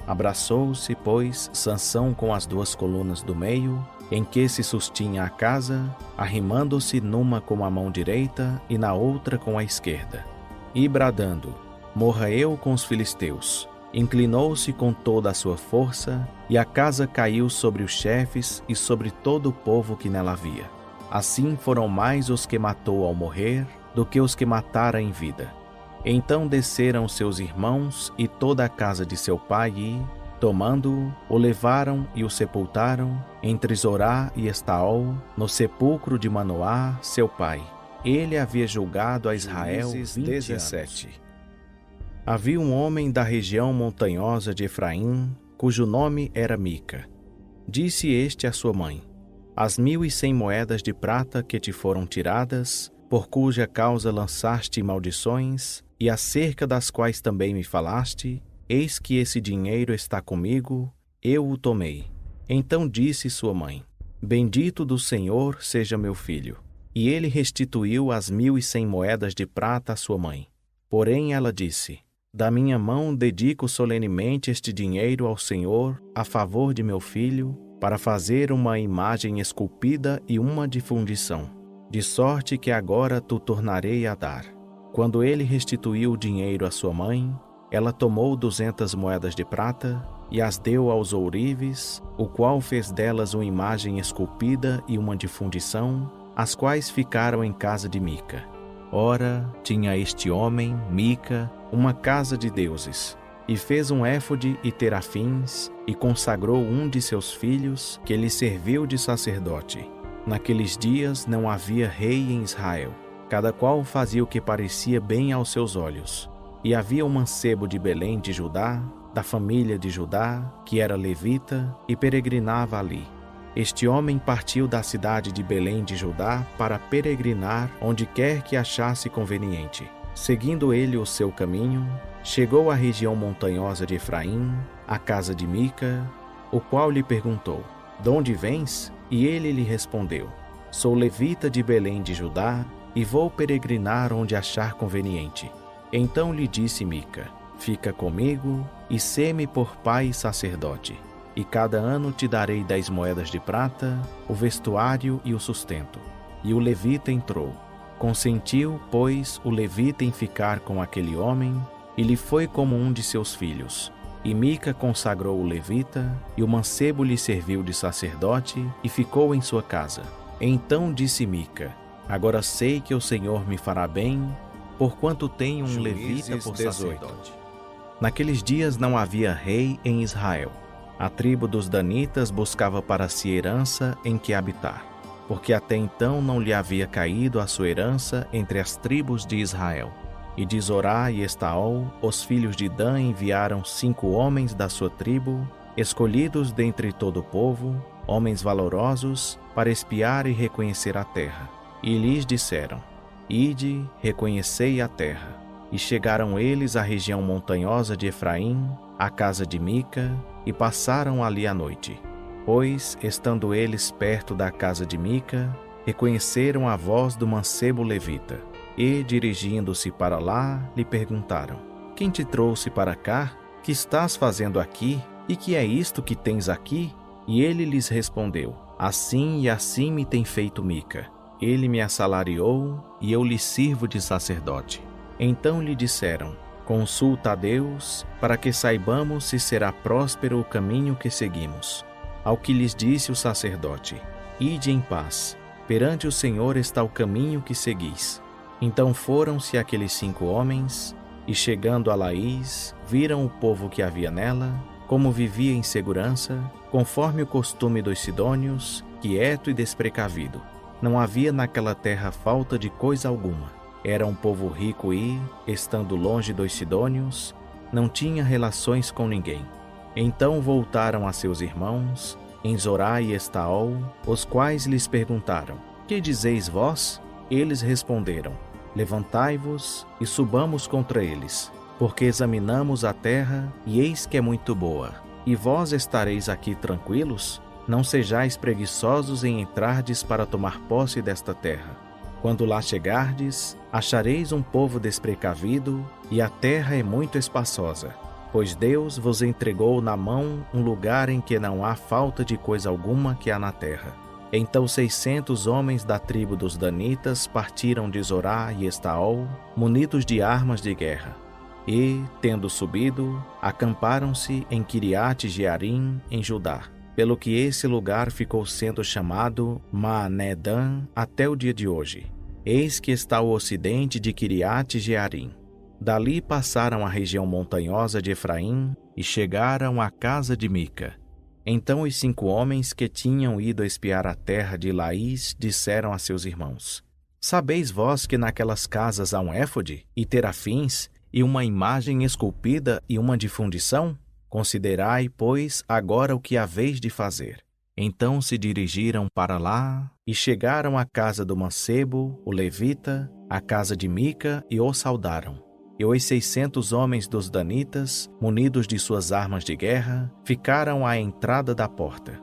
Abraçou-se, pois, Sansão com as 2 colunas do meio, em que se sustinha a casa, arrimando-se numa com a mão direita e na outra com a esquerda. E bradando: Morra eu com os filisteus, inclinou-se com toda a sua força, e a casa caiu sobre os chefes e sobre todo o povo que nela havia. Assim foram mais os que matou ao morrer, do que os que matara em vida. Então desceram seus irmãos e toda a casa de seu pai e, tomando-o, o levaram e o sepultaram entre Zorá e Estaol, no sepulcro de Manoá, seu pai. Ele havia julgado a Israel 17 anos. Havia um homem da região montanhosa de Efraim, cujo nome era Mica. Disse este à sua mãe: as 1.100 moedas de prata que te foram tiradas, por cuja causa lançaste maldições, e acerca das quais também me falaste, eis que esse dinheiro está comigo, eu o tomei. Então disse sua mãe: Bendito do Senhor seja meu filho. E ele restituiu as 1.100 moedas de prata à sua mãe. Porém ela disse: Da minha mão dedico solenemente este dinheiro ao Senhor a favor de meu filho, para fazer uma imagem esculpida e uma de fundição, de sorte que agora tu tornarei a dar. Quando ele restituiu o dinheiro à sua mãe, ela tomou 200 moedas de prata e as deu aos ourives, o qual fez delas uma imagem esculpida e uma de fundição, as quais ficaram em casa de Mica. Ora, tinha este homem, Mica, uma casa de deuses, e fez um éfode e terafins, e consagrou um de seus filhos, que lhe serviu de sacerdote. Naqueles dias não havia rei em Israel, cada qual fazia o que parecia bem aos seus olhos. E havia um mancebo de Belém de Judá, da família de Judá, que era levita, e peregrinava ali. Este homem partiu da cidade de Belém de Judá para peregrinar onde quer que achasse conveniente. Seguindo ele o seu caminho, chegou à região montanhosa de Efraim, à casa de Mica, o qual lhe perguntou: De onde vens? E ele lhe respondeu: Sou levita de Belém de Judá, e vou peregrinar onde achar conveniente. Então lhe disse Mica: Fica comigo, e sê-me por pai e sacerdote. E cada ano te darei 10 moedas de prata, o vestuário e o sustento. E o levita entrou. Consentiu, pois, o levita em ficar com aquele homem, e lhe foi como um de seus filhos. E Mica consagrou o levita, e o mancebo lhe serviu de sacerdote, e ficou em sua casa. Então disse Mica: Agora sei que o Senhor me fará bem, porquanto tenho um levita por sacerdote. Naqueles dias não havia rei em Israel. A tribo dos danitas buscava para si herança em que habitar, porque até então não lhe havia caído a sua herança entre as tribos de Israel. E de Zorá e Estaol, os filhos de Dan enviaram 5 homens da sua tribo, escolhidos dentre todo o povo, homens valorosos, para espiar e reconhecer a terra. E lhes disseram: Ide, reconhecei a terra. E chegaram eles à região montanhosa de Efraim, à casa de Mica, e passaram ali a noite. Pois, estando eles perto da casa de Mica, reconheceram a voz do mancebo levita, e, dirigindo-se para lá, lhe perguntaram: Quem te trouxe para cá? Que estás fazendo aqui? E que é isto que tens aqui? E ele lhes respondeu: Assim e assim me tem feito Mica. Ele me assalariou, e eu lhe sirvo de sacerdote. Então lhe disseram: Consulta a Deus, para que saibamos se será próspero o caminho que seguimos. Ao que lhes disse o sacerdote: Ide em paz, perante o Senhor está o caminho que seguis. Então foram-se aqueles 5 homens, e chegando a Laís, viram o povo que havia nela, como vivia em segurança, conforme o costume dos sidônios, quieto e desprecavido. Não havia naquela terra falta de coisa alguma. Era um povo rico e, estando longe dos sidônios, não tinha relações com ninguém. Então voltaram a seus irmãos, em Zorá e Estaol, os quais lhes perguntaram: Que dizeis vós? Eles responderam: Levantai-vos e subamos contra eles, porque examinamos a terra, e eis que é muito boa. E vós estareis aqui tranquilos? Não sejais preguiçosos em entrardes para tomar posse desta terra. Quando lá chegardes, achareis um povo desprecavido, e a terra é muito espaçosa, pois Deus vos entregou na mão um lugar em que não há falta de coisa alguma que há na terra. Então 600 homens da tribo dos danitas partiram de Zorá e Estaol, munidos de armas de guerra. E, tendo subido, acamparam-se em Quiriate-Jearim, em Judá, pelo que esse lugar ficou sendo chamado Maané-Dan até o dia de hoje. Eis que está ao ocidente de Quiriate-Jearim. Dali passaram a região montanhosa de Efraim e chegaram à casa de Mica. Então os 5 homens que tinham ido espiar a terra de Laís disseram a seus irmãos: Sabeis vós que naquelas casas há um éfode, e terafins, e uma imagem esculpida e uma de fundição? Considerai, pois, agora o que haveis de fazer. Então se dirigiram para lá e chegaram à casa do mancebo, o levita, à casa de Mica, e o saudaram. E os 600 homens dos danitas, munidos de suas armas de guerra, ficaram à entrada da porta.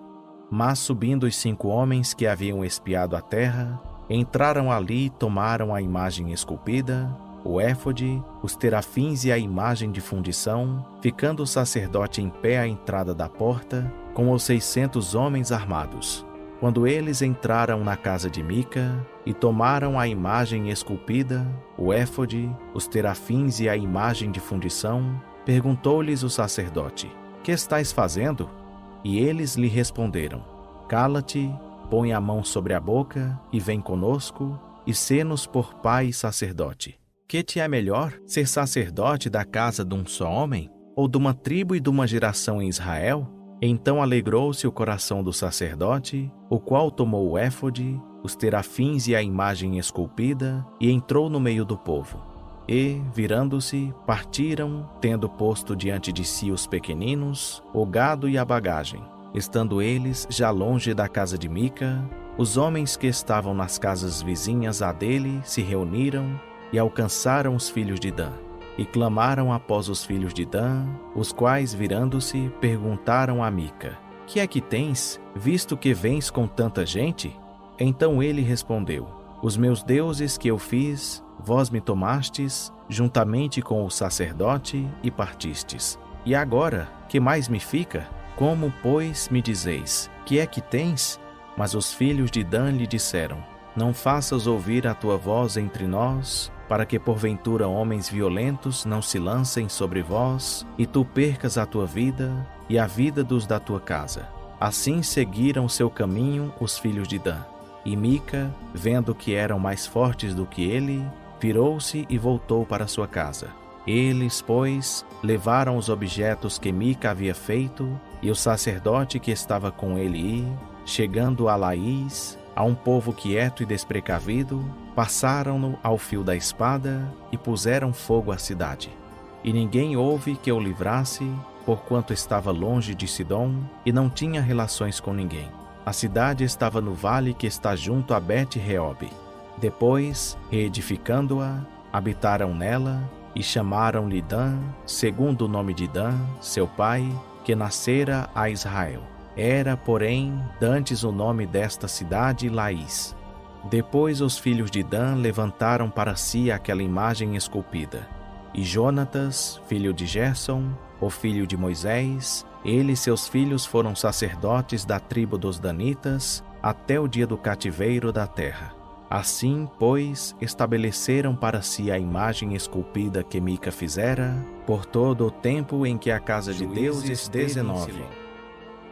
Mas subindo os 5 homens que haviam espiado a terra, entraram ali e tomaram a imagem esculpida, o éfode, os terafins e a imagem de fundição, ficando o sacerdote em pé à entrada da porta, com os 600 homens armados. Quando eles entraram na casa de Mica e tomaram a imagem esculpida, o éfode, os terafins e a imagem de fundição, perguntou-lhes o sacerdote: "Que estais fazendo?" E eles lhe responderam: "Cala-te, põe a mão sobre a boca e vem conosco, e sê-nos por pai e sacerdote. Que te é melhor, ser sacerdote da casa de um só homem, ou de uma tribo e de uma geração em Israel?" Então alegrou-se o coração do sacerdote, o qual tomou o éfode, os terafins e a imagem esculpida, e entrou no meio do povo. E, virando-se, partiram, tendo posto diante de si os pequeninos, o gado e a bagagem. Estando eles já longe da casa de Mica, os homens que estavam nas casas vizinhas à dele se reuniram e alcançaram os filhos de Dan. E clamaram após os filhos de Dan, os quais, virando-se, perguntaram a Mica: "Que é que tens, visto que vens com tanta gente?" Então ele respondeu: "Os meus deuses que eu fiz, vós me tomastes, juntamente com o sacerdote, e partistes. E agora, que mais me fica? Como, pois, me dizeis: que é que tens?" Mas os filhos de Dan lhe disseram: "Não faças ouvir a tua voz entre nós, para que porventura homens violentos não se lancem sobre vós, e tu percas a tua vida e a vida dos da tua casa." Assim seguiram seu caminho os filhos de Dan. E Mica, vendo que eram mais fortes do que ele, virou-se e voltou para sua casa. Eles, pois, levaram os objetos que Mica havia feito, e o sacerdote que estava com ele e, chegando a Laís, a um povo quieto e desprecavido, passaram-no ao fio da espada e puseram fogo à cidade. E ninguém houve que o livrasse, porquanto estava longe de Sidom e não tinha relações com ninguém. A cidade estava no vale que está junto a Bet-Reob. Depois, reedificando-a, habitaram nela e chamaram-lhe Dan, segundo o nome de Dan, seu pai, que nascera a Israel. Era, porém, dantes o nome desta cidade Laís. Depois os filhos de Dan levantaram para si aquela imagem esculpida. E Jonatas, filho de Gerson, o filho de Moisés, ele e seus filhos foram sacerdotes da tribo dos danitas até o dia do cativeiro da terra. Assim, pois, estabeleceram para si a imagem esculpida que Mica fizera, por todo o tempo em que a casa de Deus esteve em Siló.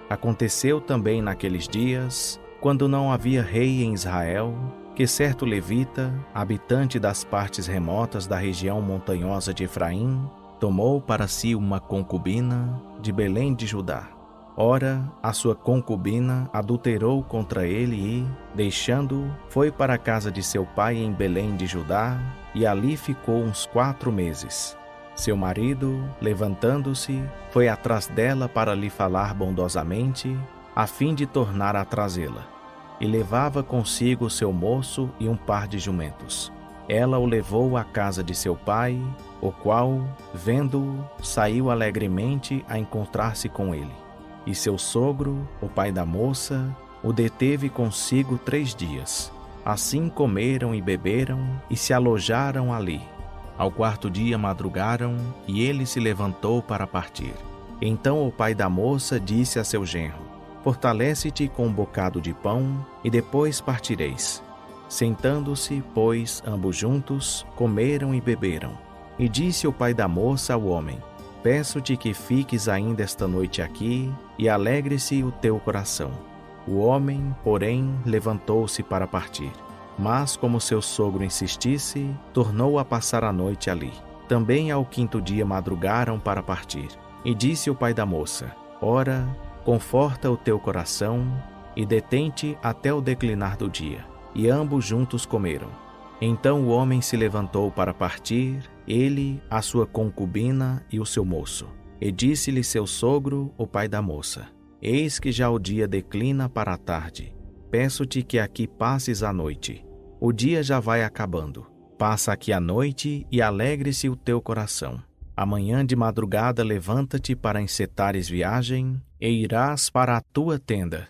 Aconteceu também naqueles dias, quando não havia rei em Israel, que certo levita, habitante das partes remotas da região montanhosa de Efraim, tomou para si uma concubina de Belém de Judá. Ora, a sua concubina adulterou contra ele e, deixando-o, foi para a casa de seu pai em Belém de Judá, e ali ficou uns 4 meses. Seu marido, levantando-se, foi atrás dela para lhe falar bondosamente, a fim de tornar a trazê-la. E levava consigo seu moço e um par de jumentos. Ela o levou à casa de seu pai, o qual, vendo-o, saiu alegremente a encontrar-se com ele. E seu sogro, o pai da moça, o deteve consigo 3 dias. Assim comeram e beberam e se alojaram ali. Ao 4º dia madrugaram, e ele se levantou para partir. Então o pai da moça disse a seu genro: "Fortalece-te com um bocado de pão, e depois partireis." Sentando-se, pois, ambos juntos, comeram e beberam. E disse o pai da moça ao homem: "Peço-te que fiques ainda esta noite aqui, e alegre-se o teu coração." O homem, porém, levantou-se para partir. Mas, como seu sogro insistisse, tornou a passar a noite ali. Também ao 5º dia madrugaram para partir. E disse o pai da moça: "Ora, conforta o teu coração, e detente até o declinar do dia." E ambos juntos comeram. Então o homem se levantou para partir, ele, a sua concubina e o seu moço. E disse-lhe seu sogro, o pai da moça: Eis que já o dia declina para a tarde. Peço-te que aqui passes a noite. O dia já vai acabando. Passa aqui a noite e alegre-se o teu coração. Amanhã de madrugada levanta-te para encetares viagem e irás para a tua tenda.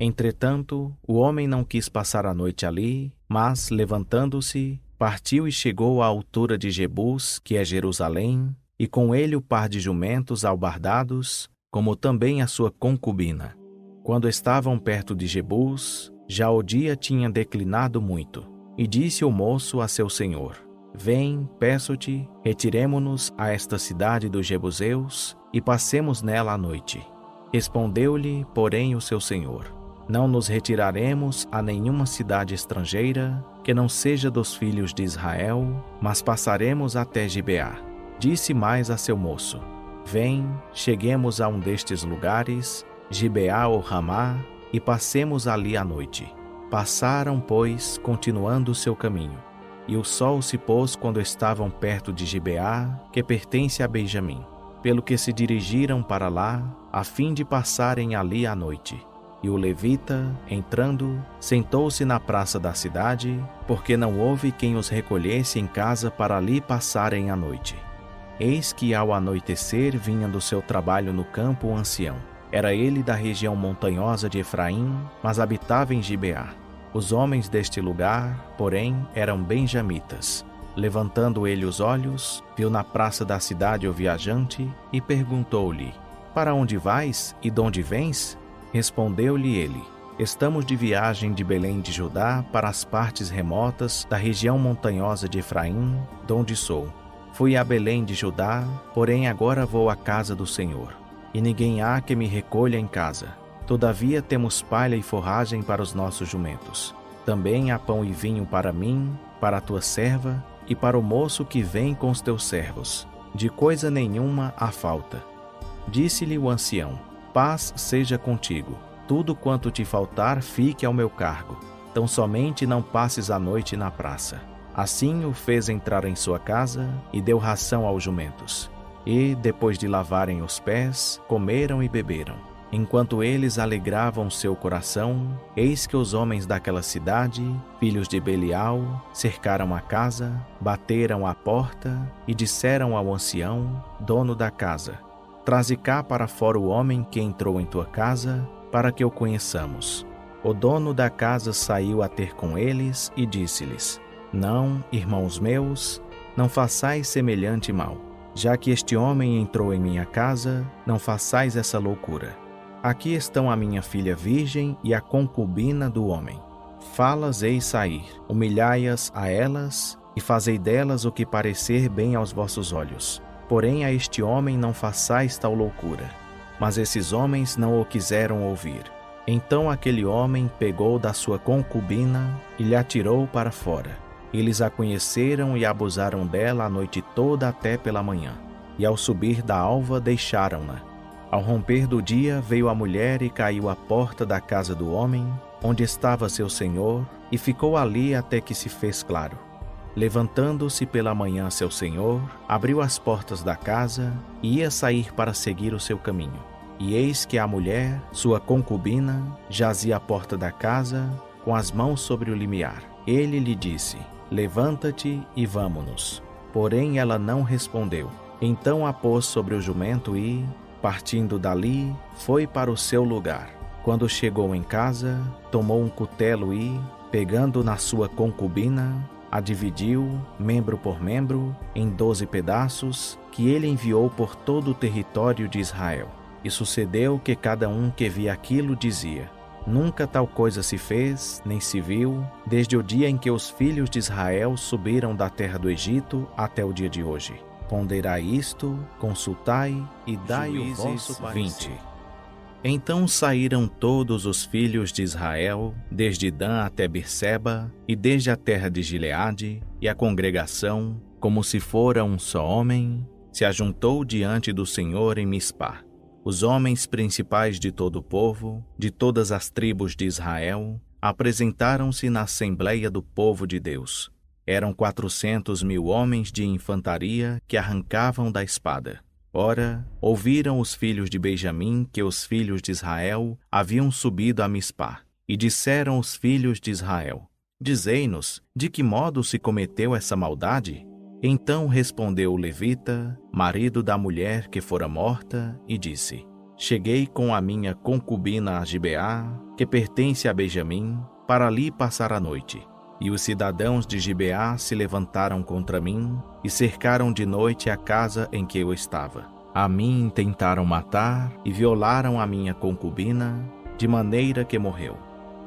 Entretanto, o homem não quis passar a noite ali, mas, levantando-se, partiu e chegou à altura de Jebus, que é Jerusalém, e com ele o par de jumentos albardados, como também a sua concubina. Quando estavam perto de Jebus, já o dia tinha declinado muito, e disse o moço a seu senhor: Vem, peço-te, retiremo-nos a esta cidade dos Jebuseus e passemos nela a noite. Respondeu-lhe, porém, o seu senhor: Não nos retiraremos a nenhuma cidade estrangeira que não seja dos filhos de Israel, mas passaremos até Gibeá. Disse mais a seu moço: Vem, cheguemos a um destes lugares, Gibeá ou Ramá, e passemos ali a noite. Passaram, pois, continuando o seu caminho. E o sol se pôs quando estavam perto de Gibeá, que pertence a Benjamim, pelo que se dirigiram para lá, a fim de passarem ali a noite. E o levita, entrando, sentou-se na praça da cidade, porque não houve quem os recolhesse em casa para ali passarem a noite. Eis que ao anoitecer vinha do seu trabalho no campo o ancião. Era ele da região montanhosa de Efraim, mas habitava em Gibeá. Os homens deste lugar, porém, eram benjamitas. Levantando ele os olhos, viu na praça da cidade o viajante e perguntou-lhe: Para onde vais e de onde vens? Respondeu-lhe ele: Estamos de viagem de Belém de Judá para as partes remotas da região montanhosa de Efraim, donde sou. Fui a Belém de Judá, porém agora vou à casa do Senhor. E ninguém há que me recolha em casa. Todavia temos palha e forragem para os nossos jumentos. Também há pão e vinho para mim, para a tua serva e para o moço que vem com os teus servos. De coisa nenhuma há falta. Disse-lhe o ancião: Paz seja contigo. Tudo quanto te faltar fique ao meu cargo. Tão somente não passes a noite na praça. Assim o fez entrar em sua casa e deu ração aos jumentos. E, depois de lavarem os pés, comeram e beberam. Enquanto eles alegravam seu coração, eis que os homens daquela cidade, filhos de Belial, cercaram a casa, bateram à porta e disseram ao ancião, dono da casa: Traze cá para fora o homem que entrou em tua casa, para que o conheçamos. O dono da casa saiu a ter com eles e disse-lhes: Não, irmãos meus, não façais semelhante mal. Já que este homem entrou em minha casa, não façais essa loucura. Aqui estão a minha filha virgem e a concubina do homem. Fá-las eis sair, humilhai-as a elas e fazei delas o que parecer bem aos vossos olhos. Porém a este homem não façais tal loucura. Mas esses homens não o quiseram ouvir. Então aquele homem pegou da sua concubina e lhe atirou para fora. Eles a conheceram e abusaram dela a noite toda até pela manhã. E ao subir da alva deixaram-na. Ao romper do dia veio a mulher e caiu à porta da casa do homem, onde estava seu senhor, e ficou ali até que se fez claro. Levantando-se pela manhã seu senhor, abriu as portas da casa e ia sair para seguir o seu caminho. E eis que a mulher, sua concubina, jazia à porta da casa, com as mãos sobre o limiar. Ele lhe disse: Levanta-te e vamo-nos. Porém ela não respondeu. Então a pôs sobre o jumento e, partindo dali, foi para o seu lugar. Quando chegou em casa, tomou um cutelo e, pegando na sua concubina, a dividiu, membro por membro, em 12 pedaços, que ele enviou por todo o território de Israel. E sucedeu que cada um que via aquilo dizia: Nunca tal coisa se fez, nem se viu, desde o dia em que os filhos de Israel subiram da terra do Egito até o dia de hoje. Ponderai isto, consultai e dai o vosso parecer. 20. Então saíram todos os filhos de Israel, desde Dan até Berseba, e desde a terra de Gileade, e a congregação, como se fora um só homem, se ajuntou diante do Senhor em Mispá. Os homens principais de todo o povo, de todas as tribos de Israel, apresentaram-se na assembleia do povo de Deus. Eram 400.000 homens de infantaria que arrancavam da espada. Ora, ouviram os filhos de Benjamim que os filhos de Israel haviam subido a Mispá, e disseram os filhos de Israel: Dizei-nos, de que modo se cometeu essa maldade? Então respondeu o levita, marido da mulher que fora morta, e disse: Cheguei com a minha concubina a Gibeá, que pertence a Benjamim, para ali passar a noite. E os cidadãos de Gibeá se levantaram contra mim e cercaram de noite a casa em que eu estava. A mim tentaram matar e violaram a minha concubina, de maneira que morreu.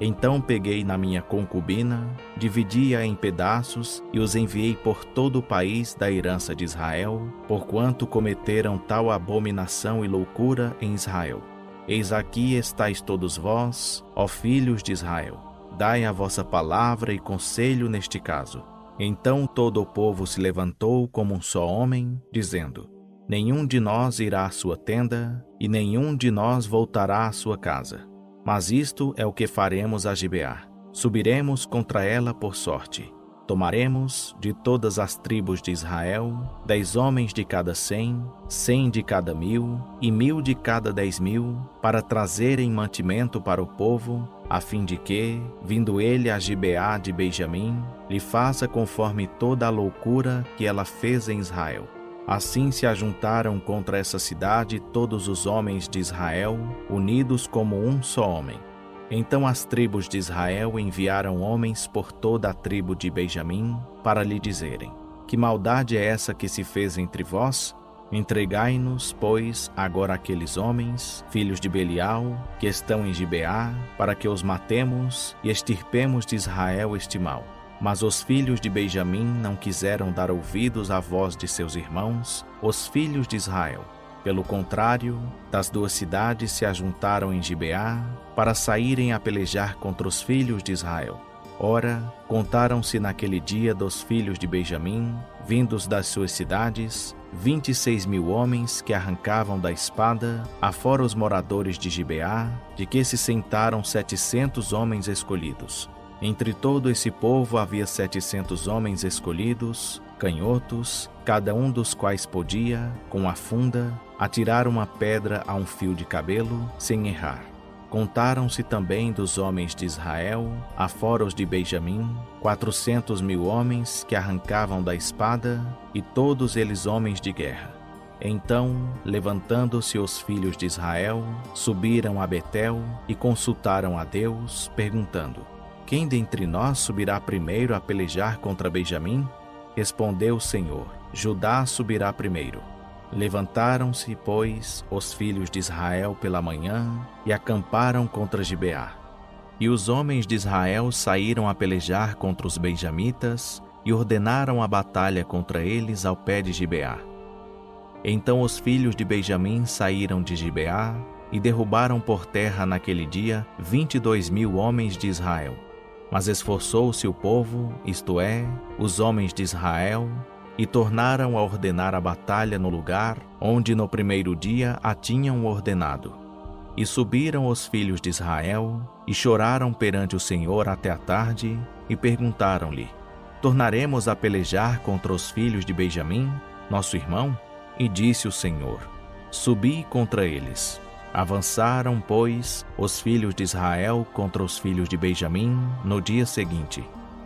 Então peguei na minha concubina, dividi-a em pedaços e os enviei por todo o país da herança de Israel, porquanto cometeram tal abominação e loucura em Israel. Eis aqui estáis todos vós, ó filhos de Israel. Dai a vossa palavra e conselho neste caso. Então todo o povo se levantou como um só homem, dizendo: Nenhum de nós irá à sua tenda, e nenhum de nós voltará à sua casa. Mas isto é o que faremos a Gibeá. Subiremos contra ela por sorte. Tomaremos de todas as tribos de Israel 10 homens de cada 100, 100 de cada 1000 e 1000 de cada 10.000, para trazerem mantimento para o povo, a fim de que, vindo ele a Gibeá de Benjamim, lhe faça conforme toda a loucura que ela fez em Israel. Assim se ajuntaram contra essa cidade todos os homens de Israel, unidos como um só homem. Então as tribos de Israel enviaram homens por toda a tribo de Benjamim, para lhe dizerem: Que maldade é essa que se fez entre vós? Entregai-nos, pois, agora aqueles homens, filhos de Belial, que estão em Gibeá, para que os matemos e extirpemos de Israel este mal. Mas os filhos de Benjamim não quiseram dar ouvidos à voz de seus irmãos, os filhos de Israel. Pelo contrário, das 2 cidades se ajuntaram em Gibeá, para saírem a pelejar contra os filhos de Israel. Ora, contaram-se naquele dia dos filhos de Benjamim, vindos das suas cidades, 26.000 homens que arrancavam da espada, afora os moradores de Gibeá, de que se sentaram 700 homens escolhidos. Entre todo esse povo havia 700 homens escolhidos, canhotos, cada um dos quais podia, com a funda, atirar uma pedra a um fio de cabelo, sem errar. Contaram-se também dos homens de Israel, afora os de Benjamim, 400.000 homens que arrancavam da espada, e todos eles homens de guerra. Então, levantando-se os filhos de Israel, subiram a Betel e consultaram a Deus, perguntando: Quem dentre nós subirá primeiro a pelejar contra Benjamim? Respondeu o Senhor: Judá subirá primeiro. Levantaram-se, pois, os filhos de Israel pela manhã e acamparam contra Gibeá. E os homens de Israel saíram a pelejar contra os benjamitas e ordenaram a batalha contra eles ao pé de Gibeá. Então os filhos de Benjamim saíram de Gibeá e derrubaram por terra naquele dia 22.000 homens de Israel. Mas esforçou-se o povo, isto é, os homens de Israel, e tornaram a ordenar a batalha no lugar onde no primeiro dia a tinham ordenado. E subiram os filhos de Israel, e choraram perante o Senhor até a tarde, e perguntaram-lhe: Tornaremos a pelejar contra os filhos de Benjamim, nosso irmão? E disse o Senhor: Subi contra eles. Avançaram, pois, os filhos de Israel contra os filhos de Benjamim no dia seguinte.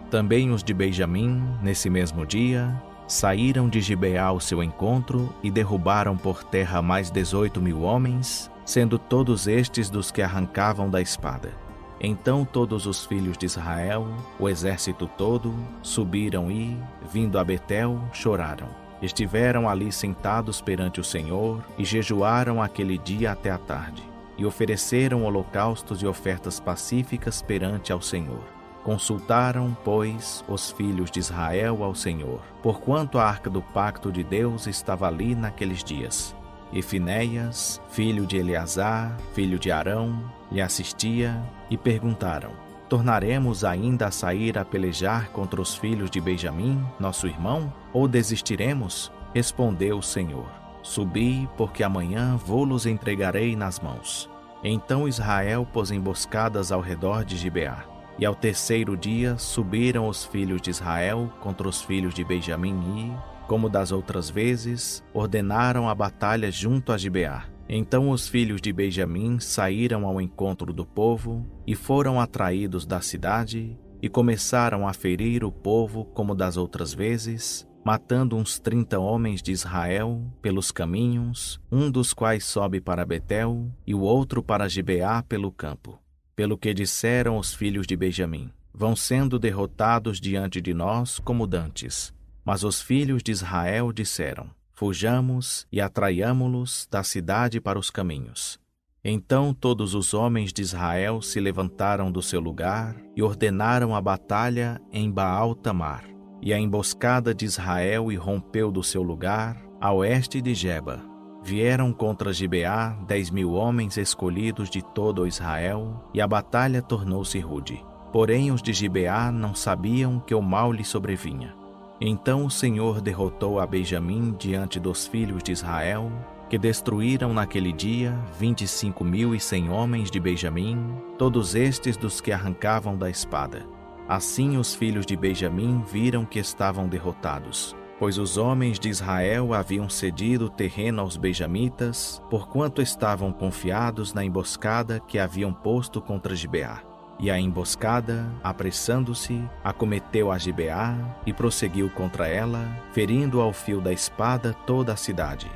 Também os de Benjamim, nesse mesmo dia, saíram de Gibeá ao seu encontro e derrubaram por terra mais 18.000 homens, sendo todos estes dos que arrancavam da espada. Então todos os filhos de Israel, o exército todo, subiram e, vindo a Betel, choraram. Estiveram ali sentados perante o Senhor e jejuaram aquele dia até a tarde, e ofereceram holocaustos e ofertas pacíficas perante ao Senhor. Consultaram, pois, os filhos de Israel ao Senhor, porquanto a arca do pacto de Deus estava ali naqueles dias. E Finéias, filho de Eleazar, filho de Arão, lhe assistia, e perguntaram: Tornaremos ainda a sair a pelejar contra os filhos de Benjamim, nosso irmão, ou desistiremos? Respondeu o Senhor: Subi, porque amanhã vô-los entregarei nas mãos. Então Israel pôs emboscadas ao redor de Gibeá. E ao terceiro dia subiram os filhos de Israel contra os filhos de Benjamim como das outras vezes, ordenaram a batalha junto a Gibeá. Então os filhos de Benjamim saíram ao encontro do povo e foram atraídos da cidade e começaram a ferir o povo como das outras vezes, matando uns 30 homens de Israel pelos caminhos, um dos quais sobe para Betel e o outro para Gibeá pelo campo. Pelo que disseram os filhos de Benjamim: vão sendo derrotados diante de nós como dantes. Mas os filhos de Israel disseram: fujamos e atraiamo-los da cidade para os caminhos. Então todos os homens de Israel se levantaram do seu lugar e ordenaram a batalha em Baal-Tamar. E a emboscada de Israel irrompeu do seu lugar, a oeste de Geba. Vieram contra Gibeá 10.000 homens escolhidos de todo o Israel, e a batalha tornou-se rude. Porém os de Gibeá não sabiam que o mal lhe sobrevinha. Então o Senhor derrotou a Benjamim diante dos filhos de Israel, que destruíram naquele dia 25.100 homens de Benjamim, todos estes dos que arrancavam da espada. Assim os filhos de Benjamim viram que estavam derrotados, pois os homens de Israel haviam cedido o terreno aos benjamitas, porquanto estavam confiados na emboscada que haviam posto contra Gibeá. E a emboscada, apressando-se, acometeu a Gibeá e prosseguiu contra ela, ferindo ao fio da espada toda a cidade.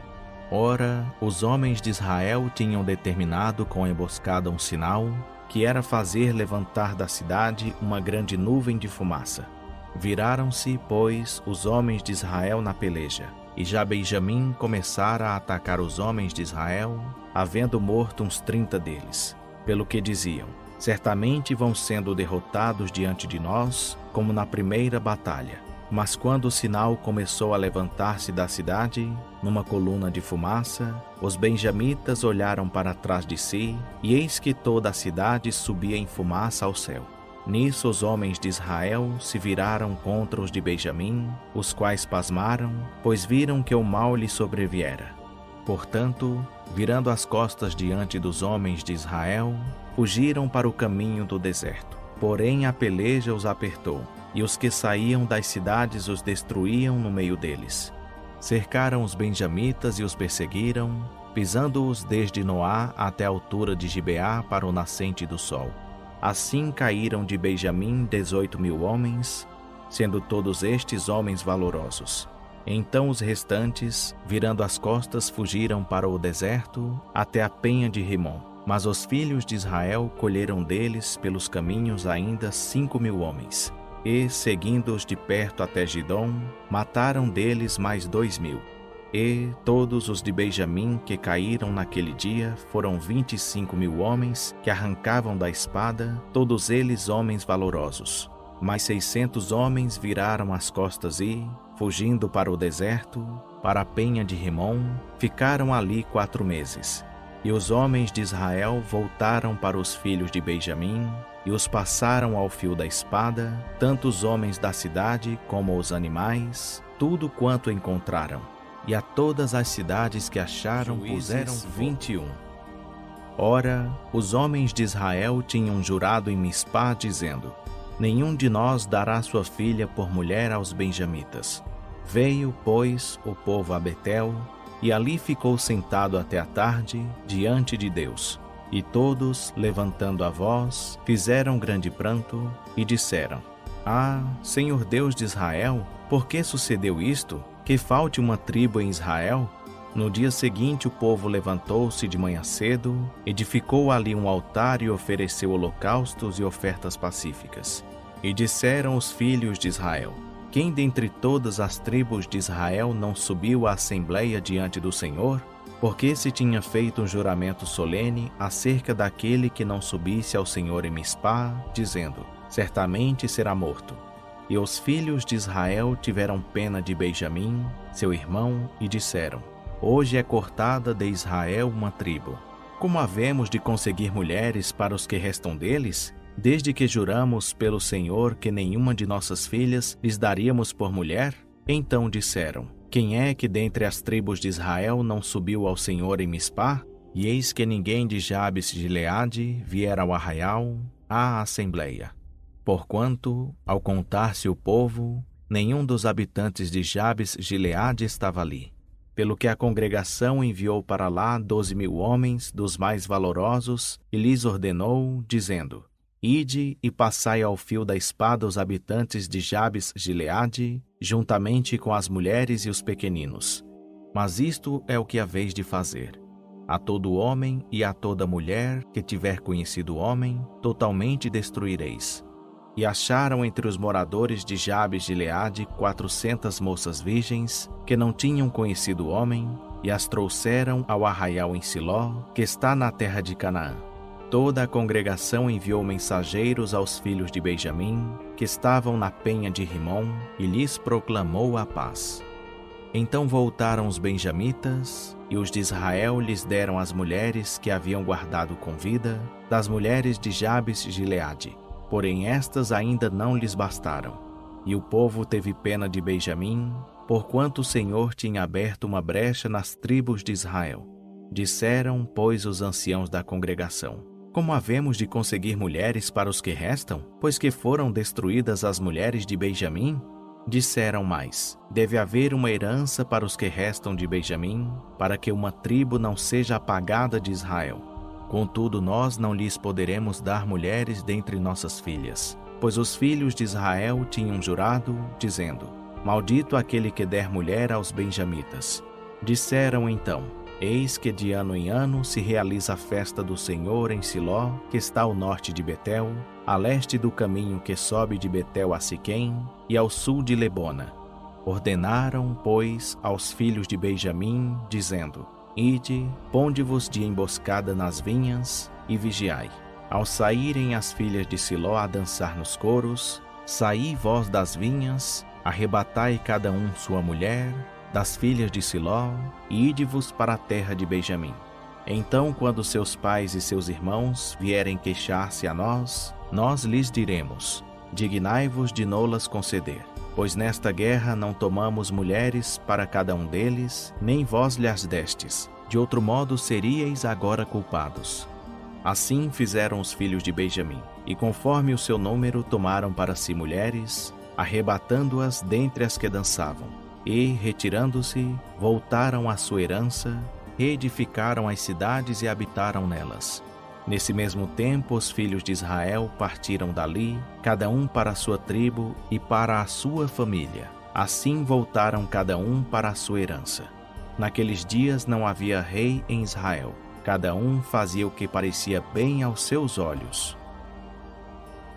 Ora, os homens de Israel tinham determinado com a emboscada um sinal, que era fazer levantar da cidade uma grande nuvem de fumaça. Viraram-se, pois, os homens de Israel na peleja, e já Benjamim começara a atacar os homens de Israel, havendo morto uns 30 deles. Pelo que diziam: certamente vão sendo derrotados diante de nós, como na primeira batalha. Mas quando o sinal começou a levantar-se da cidade, numa coluna de fumaça, os benjamitas olharam para trás de si, e eis que toda a cidade subia em fumaça ao céu. Nisso os homens de Israel se viraram contra os de Benjamim, os quais pasmaram, pois viram que o mal lhe sobreviera. Portanto, virando as costas diante dos homens de Israel, fugiram para o caminho do deserto. Porém a peleja os apertou, e os que saíam das cidades os destruíam no meio deles. Cercaram os benjamitas e os perseguiram, pisando-os desde Noá até a altura de Gibeá para o nascente do sol. Assim caíram de Benjamim 18.000 homens, sendo todos estes homens valorosos. Então os restantes, virando as costas, fugiram para o deserto até a penha de Rimom. Mas os filhos de Israel colheram deles pelos caminhos ainda 5.000 homens. E, seguindo-os de perto até Gidom, mataram deles mais 2.000. E todos os de Benjamim que caíram naquele dia foram 25.000 homens que arrancavam da espada, todos eles homens valorosos. Mas 600 homens viraram as costas e, fugindo para o deserto, para a penha de Rimom, ficaram ali 4 meses. E os homens de Israel voltaram para os filhos de Benjamim, e os passaram ao fio da espada, tanto os homens da cidade como os animais, tudo quanto encontraram. E a todas as cidades que acharam puseram 21. Ora, os homens de Israel tinham jurado em Mispá, dizendo: nenhum de nós dará sua filha por mulher aos benjamitas. Veio, pois, o povo a Betel, e ali ficou sentado até a tarde, diante de Deus. E todos, levantando a voz, fizeram grande pranto e disseram: ah, Senhor Deus de Israel, por que sucedeu isto? Que falte uma tribo em Israel? No dia seguinte o povo levantou-se de manhã cedo, edificou ali um altar e ofereceu holocaustos e ofertas pacíficas. E disseram os filhos de Israel: quem dentre todas as tribos de Israel não subiu à assembleia diante do Senhor? Porque se tinha feito um juramento solene acerca daquele que não subisse ao Senhor em Mispá, dizendo: certamente será morto. E os filhos de Israel tiveram pena de Benjamim, seu irmão, e disseram: hoje é cortada de Israel uma tribo. Como havemos de conseguir mulheres para os que restam deles, desde que juramos pelo Senhor que nenhuma de nossas filhas lhes daríamos por mulher? Então disseram: quem é que dentre as tribos de Israel não subiu ao Senhor em Mispá? E eis que ninguém de Jabes de Gileade viera ao arraial, à assembleia. Porquanto, ao contar-se o povo, nenhum dos habitantes de Jabes-Gileade estava ali. Pelo que a congregação enviou para lá 12.000 homens dos mais valorosos e lhes ordenou, dizendo: Ide e passai ao fio da espada os habitantes de Jabes-Gileade, juntamente com as mulheres e os pequeninos. Mas isto é o que haveis de fazer. A todo homem e a toda mulher que tiver conhecido o homem, totalmente destruireis. E acharam entre os moradores de Jabes-Gileade 400 moças virgens, que não tinham conhecido o homem, e as trouxeram ao arraial em Siló, que está na terra de Canaã. Toda a congregação enviou mensageiros aos filhos de Benjamim, que estavam na penha de Rimom, e lhes proclamou a paz. Então voltaram os benjamitas, e os de Israel lhes deram as mulheres que haviam guardado com vida, das mulheres de Jabes-Gileade. Porém estas ainda não lhes bastaram. E o povo teve pena de Benjamim, porquanto o Senhor tinha aberto uma brecha nas tribos de Israel. Disseram, pois, os anciãos da congregação: Como havemos de conseguir mulheres para os que restam, pois que foram destruídas as mulheres de Benjamim? Disseram mais: Deve haver uma herança para os que restam de Benjamim, para que uma tribo não seja apagada de Israel. Contudo, nós não lhes poderemos dar mulheres dentre nossas filhas, pois os filhos de Israel tinham jurado, dizendo: Maldito aquele que der mulher aos benjamitas. Disseram então: Eis que de ano em ano se realiza a festa do Senhor em Siló, que está ao norte de Betel, a leste do caminho que sobe de Betel a Siquém, e ao sul de Lebona. Ordenaram, pois, aos filhos de Benjamim, dizendo: Ide, ponde-vos de emboscada nas vinhas, e vigiai. Ao saírem as filhas de Siló a dançar nos coros, saí vós das vinhas, arrebatai cada um sua mulher, das filhas de Siló, e ide-vos para a terra de Benjamim. Então, quando seus pais e seus irmãos vierem queixar-se a nós lhes diremos: Dignai-vos de nolas conceder. Pois nesta guerra não tomamos mulheres para cada um deles, nem vós lhes destes. De outro modo seríeis agora culpados. Assim fizeram os filhos de Benjamim, e conforme o seu número tomaram para si mulheres, arrebatando-as dentre as que dançavam. E, retirando-se, voltaram à sua herança, reedificaram as cidades e habitaram nelas. Nesse mesmo tempo, os filhos de Israel partiram dali, cada um para a sua tribo e para a sua família. Assim voltaram cada um para a sua herança. Naqueles dias não havia rei em Israel. Cada um fazia o que parecia bem aos seus olhos.